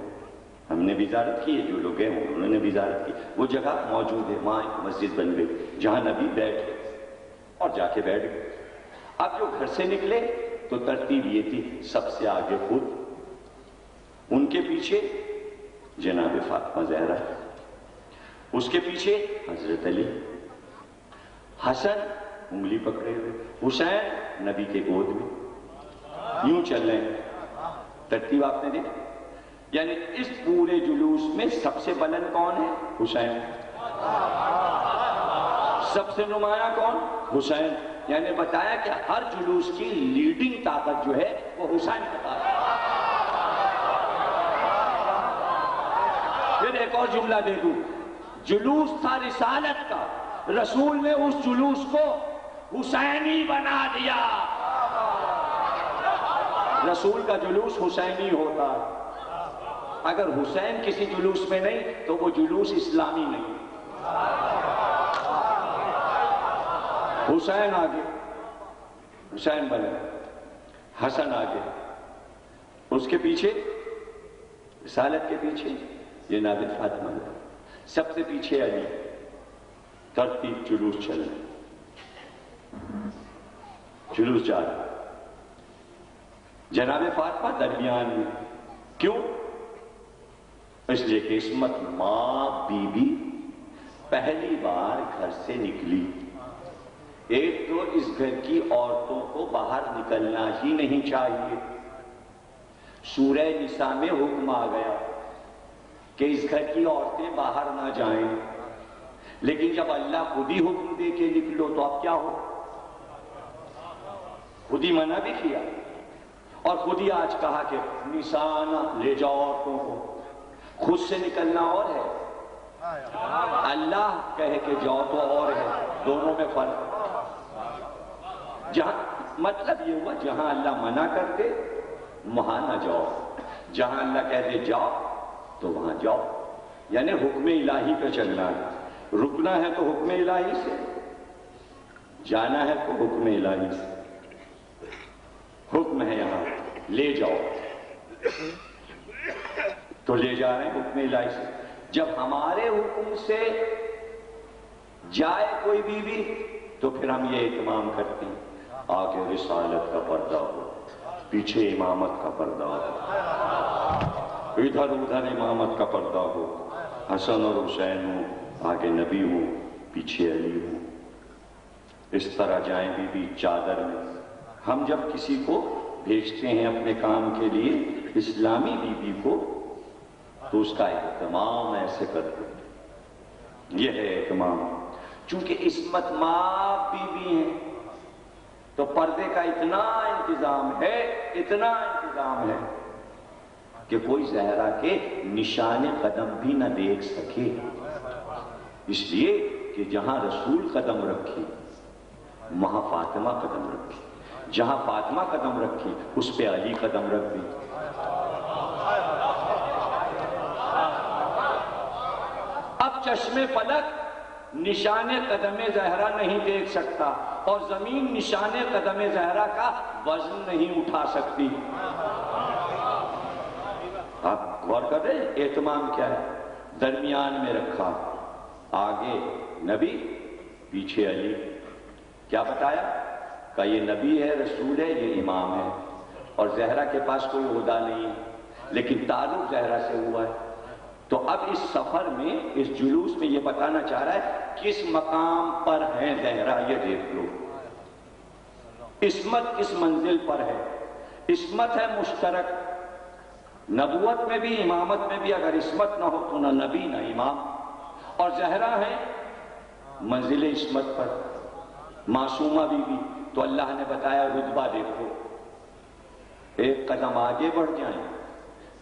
ہم نے بھی زیارت کی ہے، جو لوگ گئے انہوں نے بھی زیارت کی، وہ جگہ موجود ہے، وہاں ایک مسجد بن گئی جہاں نبی بیٹھ گئے اور جا کے بیٹھ گئے۔ اب جو گھر سے نکلے تو ترتیب یہ تھی، سب سے آگے خود، ان کے پیچھے جناب فاطمہ زہرا، اس کے پیچھے حضرت علی، حسن انگلی پکڑے ہوئے، حسین نبی کے گود میں، یوں چل رہے ہیں۔ ترتیب آپ نے دیکھا؟ یعنی اس پورے جلوس میں سب سے بلند کون ہے؟ حسین۔ سب سے نمایاں کون؟ حسین۔ یعنی بتایا کہ ہر جلوس کی لیڈنگ طاقت جو ہے وہ حسین کا ہے۔ پھر ایک اور جملہ دے دوں، جلوس تھا رسالت کا، رسول نے اس جلوس کو حسینی بنا دیا۔ رسول کا جلوس حسینی ہوتا ہے، اگر حسین کسی جلوس میں نہیں تو وہ جلوس اسلامی نہیں۔ حسین آگے، حسین بنے، حسن آگے، اس کے پیچھے رسالت کے پیچھے یہ نابد فاطمہ، سب سے پیچھے علی، ترتیب جلوس چل رہے، جلوس جا رہا، جناب فاطمہ درمیان میں۔ کیوں؟ اس لیے کہ عصمت ماں بی بی پہلی بار گھر سے نکلی۔ ایک تو اس گھر کی عورتوں کو باہر نکلنا ہی نہیں چاہیے، سورہ نساء میں حکم آ گیا کہ اس گھر کی عورتیں باہر نہ جائیں، لیکن جب اللہ خود ہی حکم دے کے نکلو تو اب کیا ہو؟ خود ہی منع بھی کیا اور خود ہی آج کہا کہ نسانا لے جاؤ عورتوں کو۔ خود سے نکلنا اور ہے، اللہ کہے کہ جاؤ تو اور ہے، دونوں میں فرق۔ جہاں مطلب یہ ہوا جہاں اللہ منع کرتے وہاں نہ جاؤ، جہاں اللہ کہتے جاؤ تو وہاں جاؤ، یعنی حکم الہی پہ چلنا ہے۔ رکنا ہے تو حکم الہی سے، جانا ہے تو حکم الہی سے۔ حکم ہے یہاں لے جاؤ تو لے جا رہے ہیں حکم الہی سے۔ جب ہمارے حکم سے جائے کوئی بیوی تو پھر ہم یہ اہتمام کرتے ہیں، آگے رسالت کا پردہ ہو، پیچھے امامت کا پردہ ہو، ادھر ادھر امامت کا پردہ ہو، حسن اور حسین ہو، آگے نبی ہو، پیچھے علی ہو، اس طرح جائیں بیوی چادر میں۔ ہم جب کسی کو بھیجتے ہیں اپنے کام کے لیے اسلامی بیوی کو تو اس کا اہتمام ایسے کرتے ہیں، یہ ہے اہتمام۔ چونکہ عصمت ماں بیوی ہیں تو پردے کا اتنا انتظام ہے، اتنا انتظام ہے کہ کوئی زہرا کے نشان قدم بھی نہ دیکھ سکے، اس لیے کہ جہاں رسول قدم رکھی وہاں فاطمہ قدم رکھی، جہاں فاطمہ قدم رکھی اس پہ علی قدم رکھ دی۔ اب چشم فلک نشان قدم زہرا نہیں دیکھ سکتا اور زمین نشان قدم زہرا کا وزن نہیں اٹھا سکتی۔ آپ غور کر رہے ہیں اہتمام کیا ہے؟ درمیان میں رکھا، آگے نبی پیچھے علی۔ کیا بتایا؟ کہ یہ نبی ہے، رسول ہے، یہ امام ہے، اور زہرا کے پاس کوئی عہدہ نہیں ہے، لیکن تعلق زہرا سے ہوا ہے۔ تو اب اس سفر میں، اس جلوس میں یہ بتانا چاہ رہا ہے کس مقام پر ہے زہرا، یہ دیکھ لو۔ عصمت کس منزل پر ہے؟ عصمت ہے مشترک، نبوت میں بھی امامت میں بھی اگر عصمت نہ ہو تو نہ نبی نہ امام، اور زہرا ہے منزل عصمت پر، معصومہ بی بی۔ تو اللہ نے بتایا رتبہ دیکھو، ایک قدم آگے بڑھ جائیں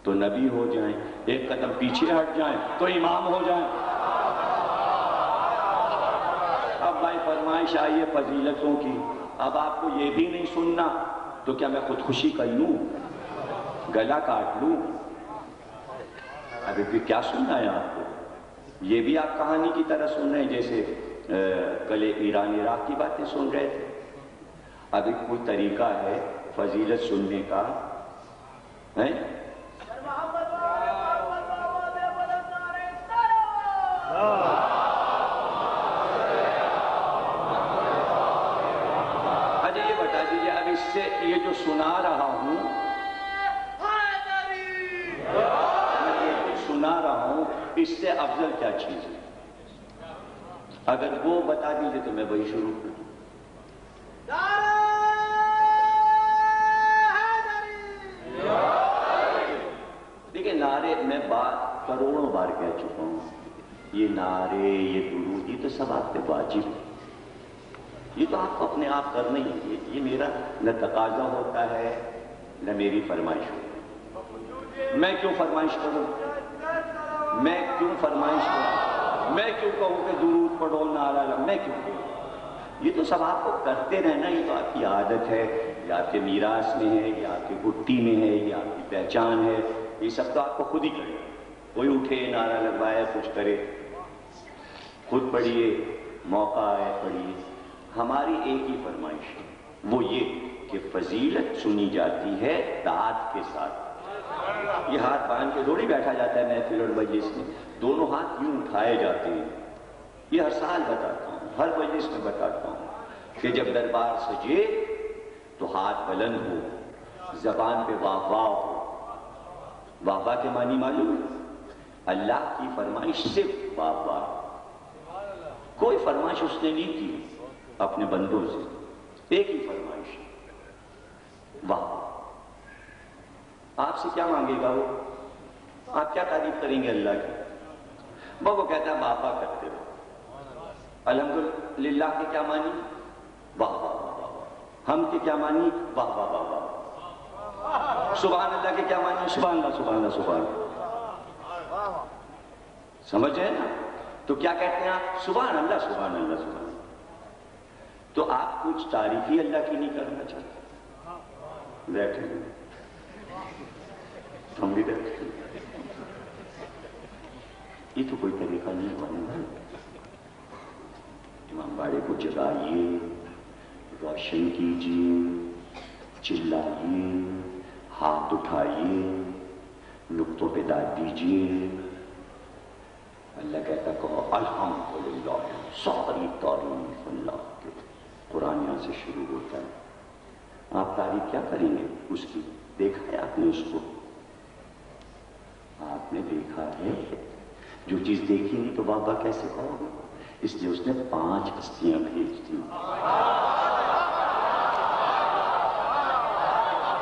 تو نبی ہو جائیں، ایک قدم پیچھے ہٹ جائیں تو امام ہو جائیں۔ اب بھائی فرمائش آئی ہے فضیلتوں کی، اب آپ کو یہ بھی نہیں سننا تو کیا میں خودکشی کر لوں، گلا کاٹ لوں؟ ابھی پھر کیا سننا ہے آپ کو؟ یہ بھی آپ کہانی کی طرح سن رہے ہیں جیسے کل ایران عراق کی باتیں سن رہے تھے۔ ابھی کوئی طریقہ ہے فضیلت سننے کا ہے؟ اچھا یہ بتا دیجیے اب اس سے یہ جو سنا رہا ہوں، سنا رہا ہوں، اس سے افضل کیا چیز ہے؟ اگر وہ بتا دیجیے تو میں وہی شروع کروں۔ دیکھیں نعرے میں بات کروڑوں بار کہہ چکا ہوں، یہ نعرے، یہ درود، یہ تو سب آپ پہ واجب ہے، یہ تو آپ کو اپنے آپ کرنا ہی ہے، یہ میرا نہ تقاضا ہوتا ہے نہ میری فرمائش ہوتی ہے۔ میں کیوں فرمائش کروں؟ میں کیوں فرمائش کروں؟ میں کیوں کہوں کہ درود پڑھو نعرہ لگا؟ میں کیوں کہوں؟ یہ تو سب آپ کو کرتے رہنا، یہ تو آپ کی عادت ہے، یہ آپ کے میراث میں ہے، یہ آپ کی گھٹی میں ہے، یہ آپ کی پہچان ہے، یہ سب تو آپ کو خود ہی کرے. کوئی اٹھے نعرہ لگوائے کچھ کرے، خود پڑھیے، موقع ہے پڑھیے. ہماری ایک ہی فرمائش ہے، وہ یہ کہ فضیلت سنی جاتی ہے داد کے ساتھ. یہ ہاتھ باندھ کے تھوڑی بیٹھا جاتا ہے محفل اور مجلس میں، دونوں ہاتھ یوں اٹھائے جاتے ہیں. یہ ہر سال بتاتا ہوں، ہر مجلس میں بتاتا ہوں کہ جب دربار سجے تو ہاتھ بلند ہو، زبان پہ واہ واہ ہو. واہ واہ کے معنی معلوم ہے؟ اللہ کی فرمائش صرف واہ واہ. کوئی فرمائش اس نے نہیں کی اپنے بندوں سے، ایک ہی فرمائش، واہ. آپ سے کیا مانگے گا وہ؟ آپ کیا تعریف کریں گے اللہ کی؟ وہ کہتا ہے باپا کرتے ہو. الحمدللہ کے کیا معنی؟ واہ واہ واہ واہ. ہم کے کیا معنی؟ واہ واہ واہ واہ. سبحان اللہ کے کیا معنی؟ سبحان اللہ سبحان اللہ سبحان اللہ. سمجھ رہے نا؟ تو کیا کہتے ہیں آپ؟ سبحان اللہ سبحان اللہ سبحان اللہ. تو آپ کچھ تعریف ہی اللہ کی نہیں کرنا چاہتے؟ بیٹھے ہم بھی بیٹھے. یہ تو کوئی طریقہ نہیں بنے. امام باڑے کو جگائیے، روشن کیجیے، چلائیے، ہاتھ اٹھائیے، نقطوں پہ داد دیجیے. اللہ کہتا کہو الحمدللہ، ساری تعریف اللہ کے. قرآن یہاں سے شروع ہوتا ہے. آپ تعریف کیا کریں گے اس کی؟ دیکھا ہے آپ نے اس کو؟ آپ نے دیکھا ہے؟ جو چیز دیکھی نہیں تو بابا کیسے کہو گے؟ اس لیے اس نے 5 ہستیاں بھیج دی.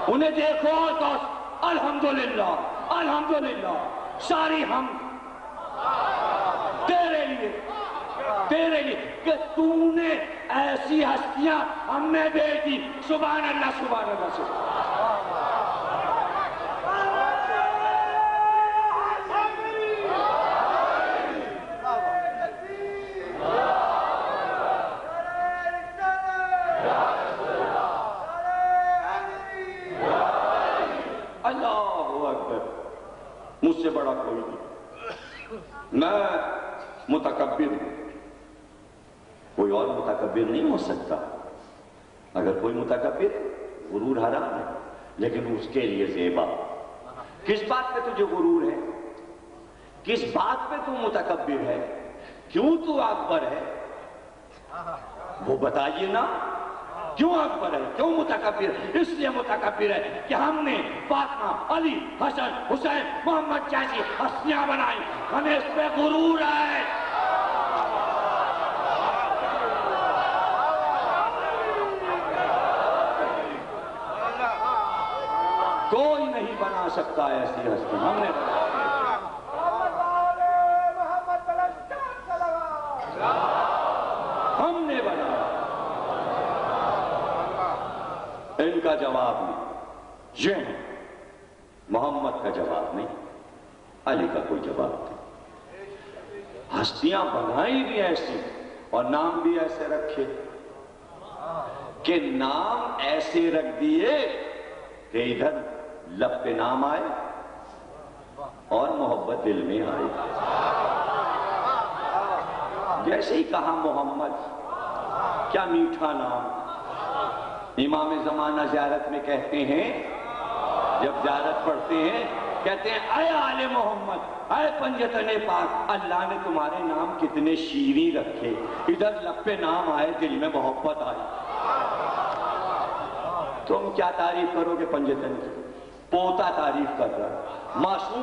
انہیں دیکھو تو الحمدللہ الحمدللہ، ساری ہم تیرے لیے، تیرے لیے کہ تو نے ایسی ہستیاں ہم نے بھیج دی. سبحان اللہ سبحان اللہ سبحان مجھ سے بڑا کوئی نہیں. میں متکبر ہوں، کوئی اور متکبر نہیں ہو سکتا. اگر کوئی متکبر، غرور حرام ہے، لیکن اس کے لیے زیبا. کس بات پہ تجھے غرور ہے؟ کس بات پہ تو متکبر ہے؟ کیوں تو اکبر ہے؟ وہ بتائیے نا، کیوں اکبر ہے؟ کیوں متکبر؟ اس لیے متکبر ہے کہ ہم نے فاطمہ، علی، حسن، حسین، محمد جیسی ہستیاں بنائی. ہمیں اس پہ غرور ہے. کوئی نہیں بنا سکتا ایسی ہستی، ہم نے بنائی. ہم نے بنایا. ان کا جواب نہیں، یہ ہے. محمد کا جواب نہیں، علی کا کوئی جواب نہیں. ہستیاں بنائی بھی ایسی اور نام بھی ایسے رکھے کہ نام ایسے رکھ دیے کہ ادھر لب پہ نام آئے اور محبت دل میں آئے. جیسے ہی کہا محمد، کیا میٹھا نام. امام زمانہ زیارت میں کہتے ہیں، جب زیارت پڑھتے ہیں کہتے ہیں اے آل محمد، اے پنجتن پاک، اللہ نے تمہارے نام کتنے شیریں رکھے. ادھر لب پہ نام آئے، دل میں محبت آئی. تم کیا تعریف کرو گے پنجتن کی؟ پوتا تعریف کر رہا،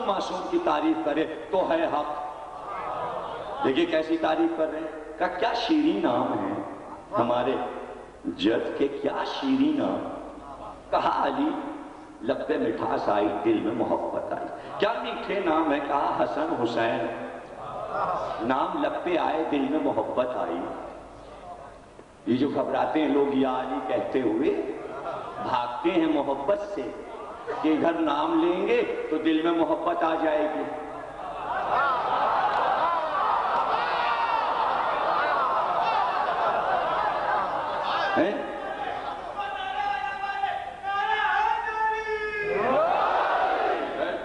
معصوم کی تعریف کرے تو ہے حق. دیکھیے کیسی تعریف کر رہے ہیں. کہ کیا شیریں نام ہے ہمارے جد کے، کیا شیریں نام. کہا علی، لب پہ مٹھاس آئی، دل میں محبت آئی. کیا میٹھے نام ہے. کہا حسن حسین، نام لب پہ آئے، دل میں محبت آئی. یہ جو گھبراتے ہیں لوگ یا علی کہتے ہوئے، بھاگتے ہیں محبت سے کہ گھر نام لیں گے تو دل میں محبت آ جائے گی. ہیں؟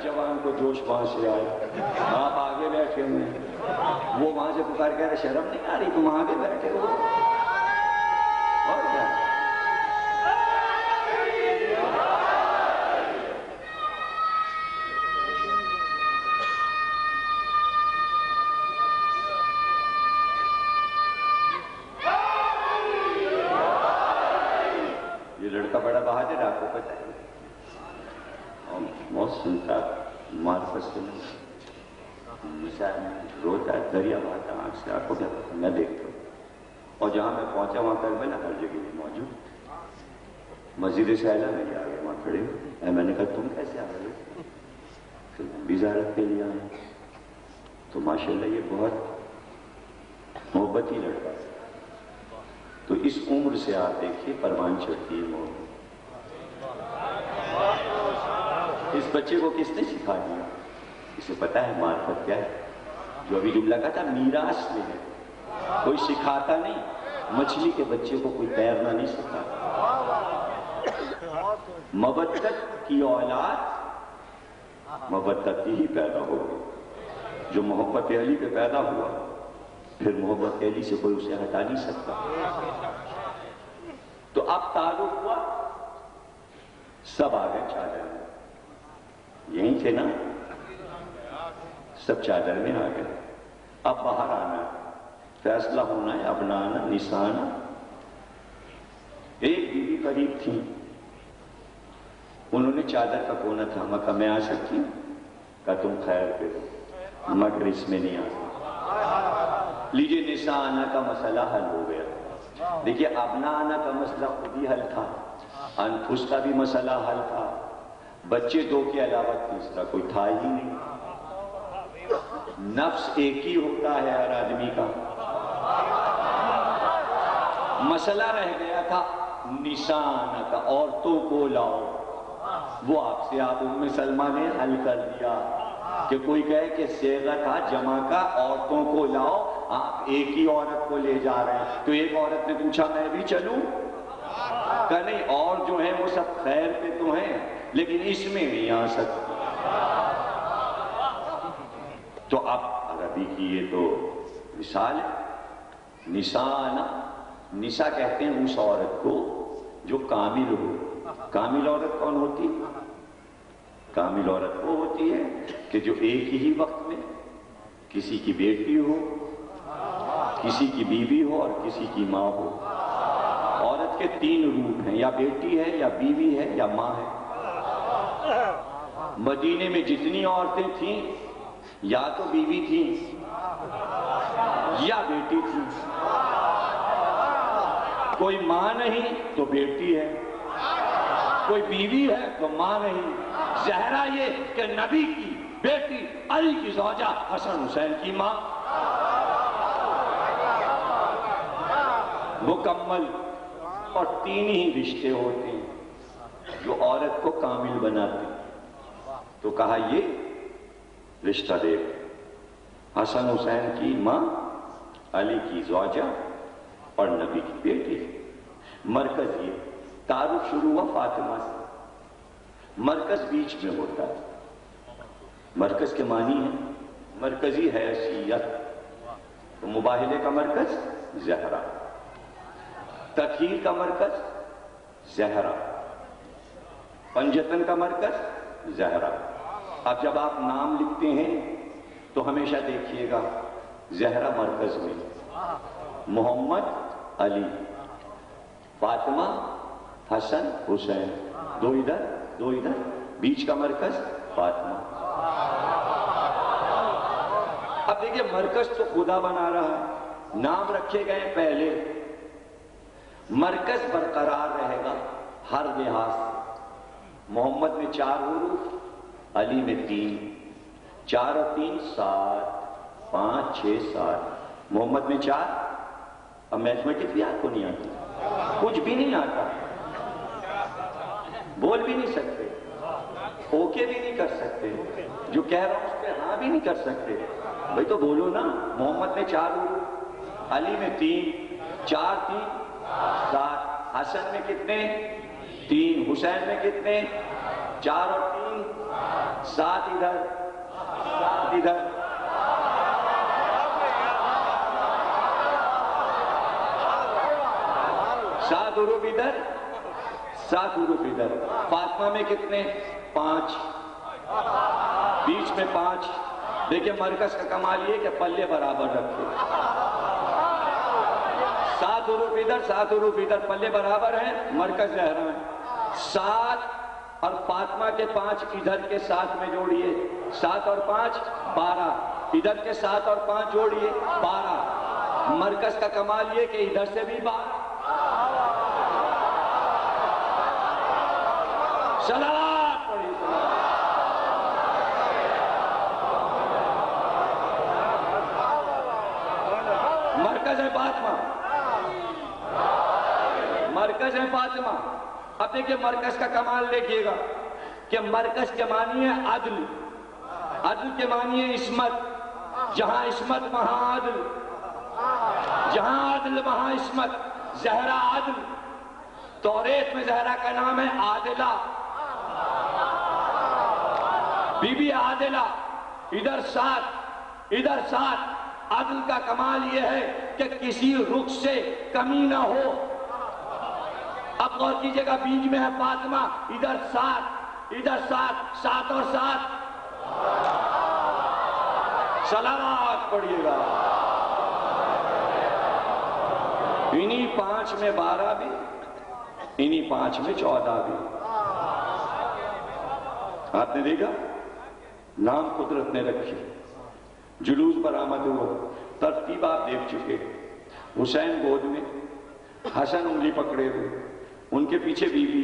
جوان کو جوش وہاں سے آئے، آپ آگے بیٹھے ہوئے ہیں، وہ وہاں سے پکار کہہ رہے شرم نہیں آ رہی تم آگے بیٹھے ہو؟ اور کیا؟ یہ لڑکا بڑا بہادر، آپ کو پتہ ہے، بہت سنتا معرفت سے مثال روتا ہے، دریا بہاتا آنکھ سے، آپ کو کیا پتا، میں دیکھتا ہوں، اور جہاں میں پہنچا وہاں کربلا ہر جگہ میں موجود، مسجد سہلا میں جا گئے، وہاں کھڑے ہوئے، میں نے کہا تم کیسے آ رہے ہو؟ تو بھی زیارت کے لیے آئے، تو ماشاءاللہ یہ بہت محبتی لڑکا ہے، تو اس عمر سے آپ دیکھیے پروان چڑھتی ہے موت۔ اس بچے کو کس نے سکھا دیا؟ اسے پتا ہے معرفت کیا ہے؟ جو ابھی جملہ کہا تھا میراث میں ہے، کوئی سکھاتا نہیں، مچھلی کے بچے کو کوئی تیرنا نہیں سکھاتا۔ مبدت کی اولاد مبدت ہی پیدا ہوگی، جو محبت علی پہ پیدا ہوا پھر محبت علی سے کوئی اسے ہٹا نہیں سکتا۔ تو اب تعلق ہوا، سب آ گئے چادر میں، یہیں تھے نا، سب چادر میں آ گئے، اب باہر آنا ہے، فیصلہ ہونا ہے، اب نہ آنا، نسانا۔ ایک بیوی قریب تھی، انہوں نے چادر کا کونا تھاما، کہا میں آ سکتی ہوں؟ کہا تم خیر پہ ہو، مگر اس میں نہیں آ سکتی۔ لیجئے نسانا کا مسئلہ حل ہو گیا۔ دیکھیے ابنا آنا کا مسئلہ خود ہی حل تھا، انفس کا بھی مسئلہ حل تھا، بچے دو کے علاوہ تیسرا کوئی تھا ہی نہیں، نفس ایک ہی ہوتا ہے ہر آدمی کا، مسئلہ رہ گیا تھا نسانا کا، عورتوں کو لاؤ، وہ آپ سے آپ ام سلمہ نے حل کر دیا کہ کوئی کہے کہ صیغہ تھا جمع کا، عورتوں کو لاؤ، آپ ایک ہی عورت کو لے جا رہے ہیں، تو ایک عورت نے پوچھا میں بھی چلوں؟ کہ نہیں، اور جو ہیں وہ سب خیر پہ تو ہیں لیکن اس میں نہیں آ سکتی۔ تو اب عربی کی یہ تو مثال ہے، نسانا، نسا کہتے ہیں اس عورت کو جو کامل ہو۔ کامل عورت کون ہوتی ہے؟ کامل عورت وہ ہوتی ہے کہ جو ایک ہی وقت میں کسی کی بیٹی ہو، کسی کی بیوی ہو اور کسی کی ماں ہو۔ عورت کے تین روپ ہیں، یا بیٹی ہے یا بیوی ہے یا ماں ہے۔ مدینے میں جتنی عورتیں تھیں یا تو بیوی تھیں یا بیٹی تھی، کوئی ماں نہیں تو بیٹی ہے، کوئی بیوی ہے تو ماں نہیں۔ زہرا یہ کہ نبی کی بیٹی، علی کی زوجہ، حسن حسین کی ماں، مکمل۔ اور تین ہی رشتے ہوتے ہیں جو عورت کو کامل بناتے ہیں، تو کہا یہ رشتہ دیکھ، حسن حسین کی ماں، علی کی زوجہ اور نبی کی بیٹی۔ مرکز یہ تعارف شروع ہوا فاطمہ سے، مرکز بیچ میں ہوتا ہے۔ مرکز کے معنی ہے مرکزی حیثیت، تو مباہلے کا مرکز زہرا، تطہیر کا مرکز زہرا، پنجتن کا مرکز زہرا۔ اب جب آپ نام لکھتے ہیں تو ہمیشہ دیکھیے گا زہرا مرکز میں، محمد علی، فاطمہ حسن حسین، دو ادھر دو ادھر، بیچ کا مرکز فاطمہ۔ اب دیکھیے مرکز تو خدا بنا رہا ہے، نام رکھے گئے پہلے، مرکز برقرار رہے گا ہر لحاظ سے۔ محمد میں 4 حروف، علی میں 3، 4 اور 3 7، 5 6 7، محمد میں 4۔ اب میتھمیٹکس بھی آپ کو نہیں آتی، کچھ بھی نہیں آتا، بول بھی نہیں سکتے، اوکے بھی نہیں کر سکتے، جو کہہ رہا ہوں اس پہ ہاں بھی نہیں کر سکتے، بھئی تو بولو نا۔ محمد میں 4 حروف، علی میں 3، 4 3 7، حسن میں کتنے؟ 3. حسین میں کتنے؟ 4 اور 3 7 ادھر 7 ادھر. 7 حروف ادھر 7 حروف ادھر. فاطمہ میں کتنے؟ 5. بیچ میں 5. دیکھیں مرکز کا کمال یہ کہ پلے برابر رکھے. 7 حروف ادھر 7 حروف ادھر، پلے برابر ہیں، مرکز زہرا ہے. 7 اور فاطمہ کے 5 ادھر کے 7 میں جوڑیے. 7 اور 5 12. ادھر کے 7 اور 5 جوڑیے 12. مرکز کا کمال یہ کہ ادھر سے بھی 12. صلوات پڑھیے. مرکز ہے فاطمہ، مرکز ہے فاطمہ. اب دیکھیں مرکز کا کمال دیکھیے گا کہ مرکز کے معنی ہے عدل، عدل کے معنی ہے عصمت. جہاں عصمت وہاں عدل، جہاں عدل وہاں عصمت. زہرا عدل، توریت میں زہرا کا نام ہے عادلہ، بی بی عادلہ. ادھر 7 ادھر 7. عدل کا کمال یہ ہے کہ کسی رخ سے کمی نہ ہو. اب غور کیجئے گا بیچ میں ہے فاطمہ، ادھر 7 ادھر 7. 7 اور 7 صلوات پڑھیے گا. انہی 5 میں 12 بھی، انہی 5 میں 14 بھی. آپ نے دیکھا نام قدرت نے رکھی. جلوس برآمد ہوا، ترتیب آپ دیکھ چکے. حسین گود میں، حسن انگلی پکڑے ہوئے، ان کے پیچھے بی بی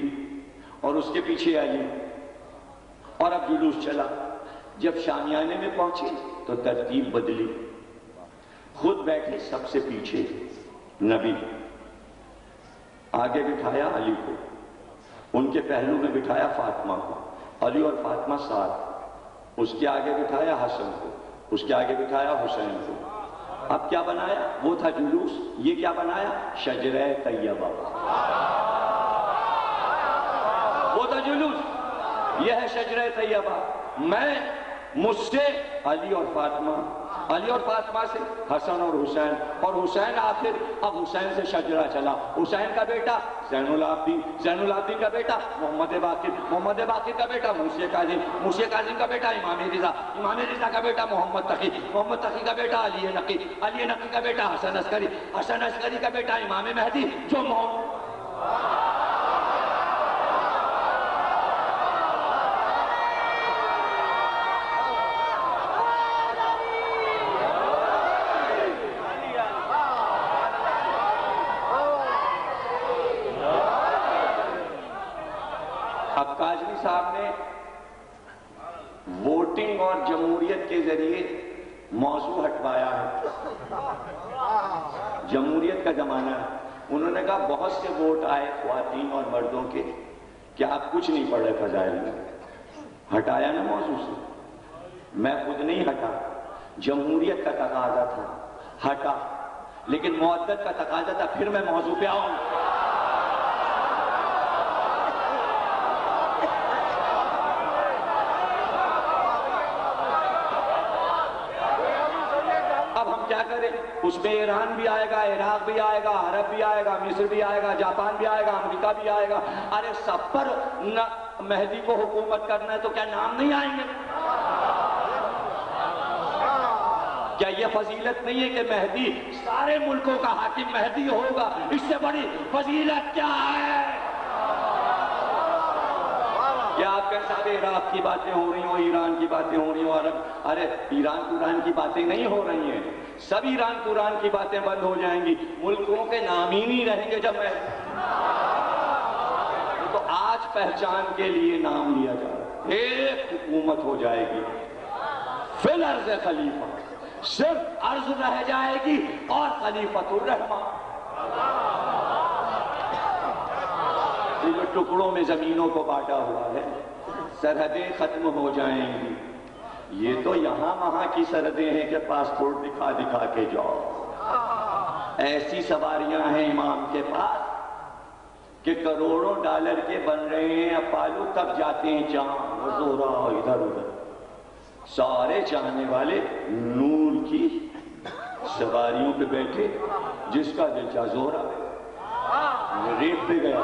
اور اس کے پیچھے علی. اور اب جلوس چلا. جب شامیانے میں پہنچے تو ترتیب بدلی. خود بیٹھے سب سے پیچھے نبی، آگے بٹھایا علی کو، ان کے پہلو میں بٹھایا فاطمہ کو. علی اور فاطمہ ساتھ. اس کے آگے بٹھایا حسن کو، اس کے آگے بٹھایا حسین کو. اب کیا بنایا؟ وہ تھا جلوس، یہ کیا بنایا؟ شجرہ طیبہ. وہ تھا جلوس، یہ ہے شجرہ طیبہ. میں مجھ سے علی اور فاطمہ، علی اور فاطمہ سے حسن اور حسین، اور حسین آخر. اب حسین سے شجرہ چلا. حسین کا بیٹا زین العابدین، زین العابدین کا بیٹا محمد باقر، محمد باقر کا بیٹا موسی کاظم، موسی کاظم کا بیٹا امام رضا، امام رضا کا بیٹا محمد تقی، محمد تقی کا بیٹا علی نقی، علی نقی کا بیٹا حسن عسکری، حسن عسکری کا بیٹا امام مہدی جو صاحب نے ووٹنگ اور جمہوریت کے ذریعے موضوع ہٹوایا ہے. جمہوریت کا زمانہ ہے. انہوں نے کہا بہت سے ووٹ آئے خواتین اور مردوں کے کہ آپ کچھ نہیں پڑھ رہے فضائل میں. ہٹایا نا موضوع سے. میں خود نہیں ہٹا، جمہوریت کا تقاضا تھا، ہٹا. لیکن معدت کا تقاضا تھا، پھر میں موضوع پہ آؤں. اس میں ایران بھی آئے گا، عراق بھی آئے گا، عرب بھی آئے گا، مصر بھی آئے گا، جاپان بھی آئے گا، امریکہ بھی آئے گا. ارے سب پر مہدی کو حکومت کرنا ہے تو کیا نام نہیں آئیں گے؟ کیا یہ فضیلت نہیں ہے کہ مہدی سارے ملکوں کا حاکم مہدی ہوگا؟ اس سے بڑی فضیلت کیا ہے؟ کیا آپ کے ساتھ عراق کی باتیں ہو رہی ہوں، ایران کی باتیں ہو رہی ہوں، عرب؟ ارے ایران کی باتیں نہیں ہو رہی ہیں. سب ایران کی باتیں بند ہو جائیں گی. ملکوں کے نام ہی نہیں رہیں گے. جب میں تو آج پہچان کے لیے نام لیا جا رہا ہے. ایک حکومت ہو جائے گی فی الارض خلیفہ، صرف عرض رہ جائے گی اور خلیفۃ الرحمن. جو ٹکڑوں میں زمینوں کو بانٹا ہوا ہے، سرحدیں ختم ہو جائیں گی. یہ تو یہاں وہاں کی سرحدیں ہیں کہ پاسپورٹ دکھا دکھا کے جاؤ. ایسی سواریاں ہیں امام کے پاس کہ کروڑوں ڈالر کے بن رہے ہیں، اب پالو تک جاتے ہیں چاند، زہرا ادھر ادھر، سارے چاہنے والے نور کی سواریوں پہ بیٹھے، جس کا دل چاہ زہرا ریت پہ گیا،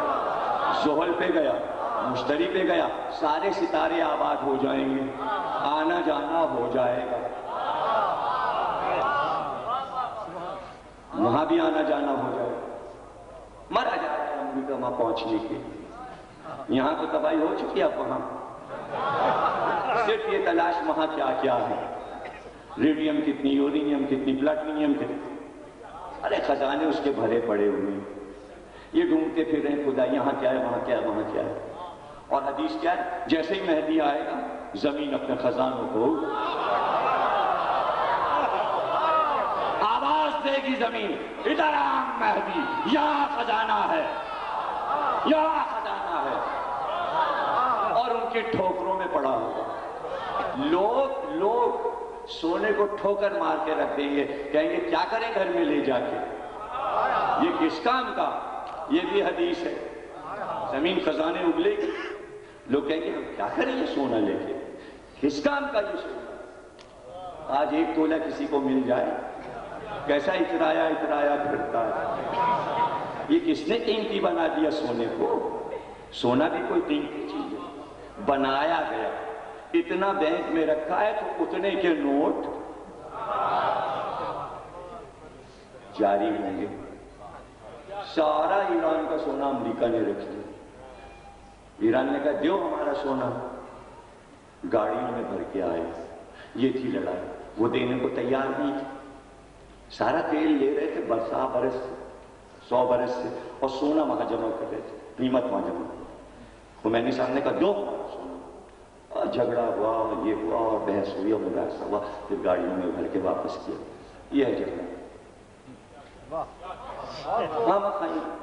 زحل پہ گیا، مشتری پہ گیا، سارے ستارے آباد ہو جائیں گے، آنا جانا ہو جائے گا، وہاں بھی آنا جانا ہو جائے گا، مرا جائے گا امریکہ وہاں پہنچنے کے، یہاں تو تباہی ہو چکی ہے، اب وہاں صرف یہ تلاش وہاں کیا کیا ہے، ریڈیم کتنی، یورینیم کتنی، پلاٹینیم کتنی، ارے خزانے اس کے بھرے پڑے ہوئے، یہ ڈھونڈتے پھر رہے خدا یہاں کیا ہے، وہاں کیا ہے، وہاں کیا ہے، اور حدیث کیا ہے، جیسے ہی مہدی آئے گا زمین اپنے خزانوں کو آواز دے گی، زمین ادھر آ مہدی، یہاں خزانہ ہے، یہاں خزانہ ہے، اور ان کی ٹھوکروں میں پڑا ہوگا، لوگ سونے کو ٹھوکر مار کے رکھ دیں گے، کہیں گے کیا کریں گھر میں لے جا کے، یہ کس کام کا، یہ بھی حدیث ہے، زمین خزانے اگلے گی، لوگ کہیں گے ہم کیا کریں یہ سونا لے کے، کس کام کا یہ سونا، آج ایک تولہ کسی کو مل جائے، کیسا اترایا پھرتا ہے، یہ کس نے قیمتی بنا دیا سونے کو، سونا بھی کوئی قیمتی چیز ہے، بنایا گیا، اتنا بینک میں رکھا ہے تو اتنے کے نوٹ جاری ہوں گے، سارا ایران کا سونا امریکہ نے رکھ لیا، ایران نے کہا دیو ہمارا سونا، گاڑیوں میں بھر کے آئے، یہ تھی لڑائی، وہ دینے کو تیار نہیں تھی، سارا تیل لے رہے تھے 100 برس سے، 100 برس سے، اور سونا وہاں جمع کر رہے تھے، قیمت وہاں جمع، خمینی صاحب نے کہا دو ہمارا سونا، اور جھگڑا ہوا، یہ ہوا، اور بحث ہوئی، اور مباحثہ ہوا، پھر گاڑیوں میں بھر کے واپس کیا، یہ ہے جھگڑا،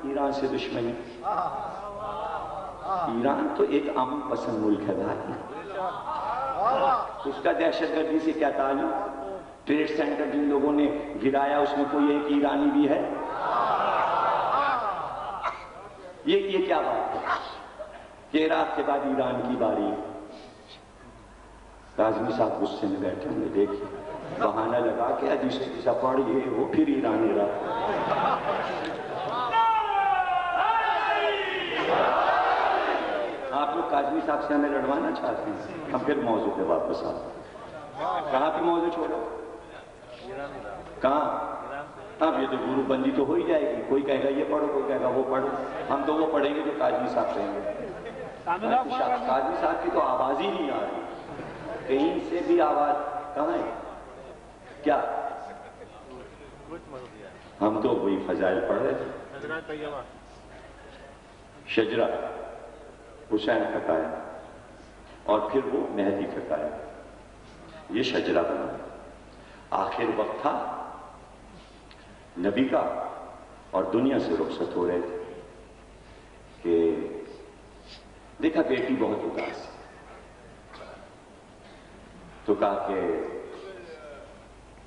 ایران سے دشمنی، ایران تو ایک امن پسند ملک ہے بھائی، اس کا دہشت گردی سے کیا تعلق، ٹریڈ سینٹر جن لوگوں نے گرایا اس میں کوئی ایک ایرانی بھی ہے، یہ کیا بات ہے کہ عراق کے بعد ایران کی باری ہے، کاظمی صاحب غصے میں بیٹھے ہوں گے، دیکھیں بہانہ لگا کے حدیث سے پڑھ یہ وہ پھر ایران عراق، آپ لوگ کاظمی صاحب سے ہمیں لڑوانا چاہتے ہیں، ہم پھر موضوع پہ واپس آتے ہیں، کہاں پہ موضوع چھوڑو، کہاں، اب یہ تو گروپ بندی تو ہو ہی جائے گی، کوئی کہے گا یہ پڑھو، کوئی کہے گا وہ پڑھو، ہم تو وہ پڑھیں گے جو کاظمی صاحب کہیں گے، کاظمی صاحب کی تو آواز ہی نہیں آ رہی، کہیں سے بھی آواز کہاں ہے، کیا ہم تو وہی فضائل پڑھ رہے تھے، شجرہ حسین پھکایا اور پھر وہ مہدی پھکایا، یہ شجرہ بنا، آخر وقت تھا نبی کا اور دنیا سے رخصت ہو رہے تھے کہ دیکھا بیٹی بہت اداس ہے، تو کہا کہ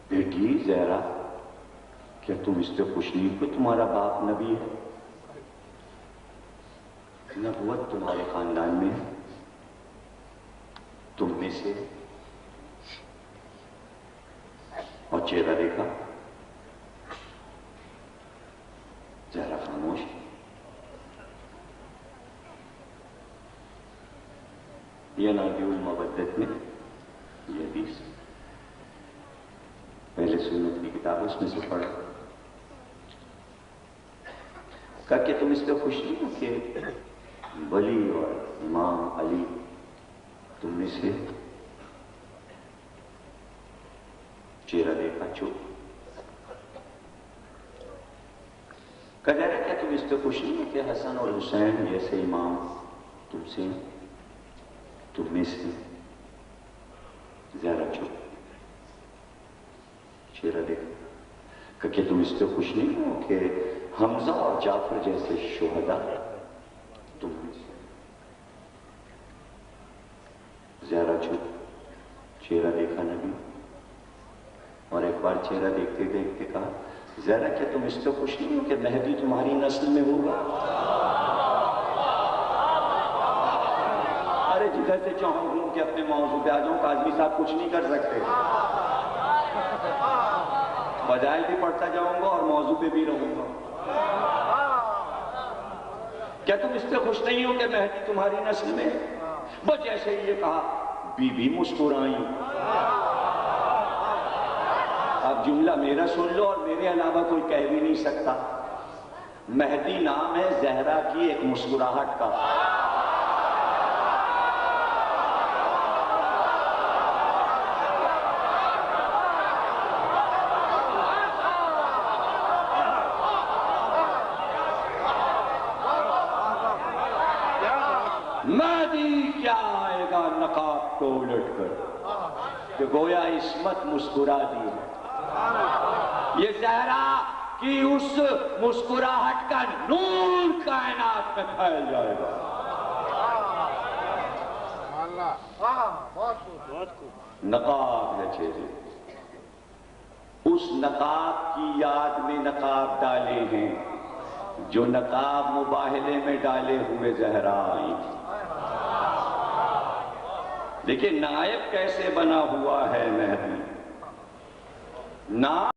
بیٹی زہرا کیا تم اس پہ خوش نہیں کہ تمہارا باپ نبی ہے، نبوت تمہارے خاندان میں ہے، تم میں سے، اور چہرہ دیکھا، زہرا خاموش، یہ نادی المودت میں یہ حدیث پہلے سنت کی کتاب اس میں سے پڑھا، کہا کہ تم اس پہ خوش نہیں ہو کہ ولی اور امام علی تم میں سے، چہرہ دیکھا چپ، کہا جا رہا کیا تم اس پہ خوش نہیں ہو کہ حسن اور حسین جیسے امام تم سے، تم میں سے، زہرا چپ، چہرہ دیکھا، کہا کہ تم اس پہ خوش نہیں ہو کہ حمزہ اور جعفر جیسے شہداء تم میں سے، زہرا چپ، چہرہ دیکھا نبی، اور ایک بار چہرہ دیکھتے دیکھتے کہا زہرا کیا تم اس پہ خوش نہیں ہو کہ مہدی تمہاری نسل میں ہوگا، جدھر سے چاہوں گھوم کے اپنے موضوع پہ آ جاؤں، کاظمی صاحب کچھ نہیں کر سکتے، فضائل بھی پڑھتا جاؤں گا اور موضوع پہ بھی رہوں گا۔ کیا تم اس سے خوش نہیں ہو کہ مہدی تمہاری نسل میں؟ وہ جیسے ہی یہ کہا بی بی مسکرائیں۔ اب جملہ میرا سن لو اور میرے علاوہ کوئی کہہ بھی نہیں سکتا۔ مہدی نام ہے زہرا کی ایک مسکراہٹ کا۔ مہدی کیا آئے گا نقاب کو الٹ کر کہ گویا عصمت مسکرا دی ہے۔ یہ زہرا کی اس مسکراہٹ کا نور کائنات میں پھیل جائے گا۔ نقاب ہے چہرے، اس نقاب کی یاد میں نقاب ڈالے ہیں جو نقاب مباہلے میں ڈالے ہوئے زہرا آئی۔ دیکھیں نائب کیسے بنا ہوا ہے مہدی، نائب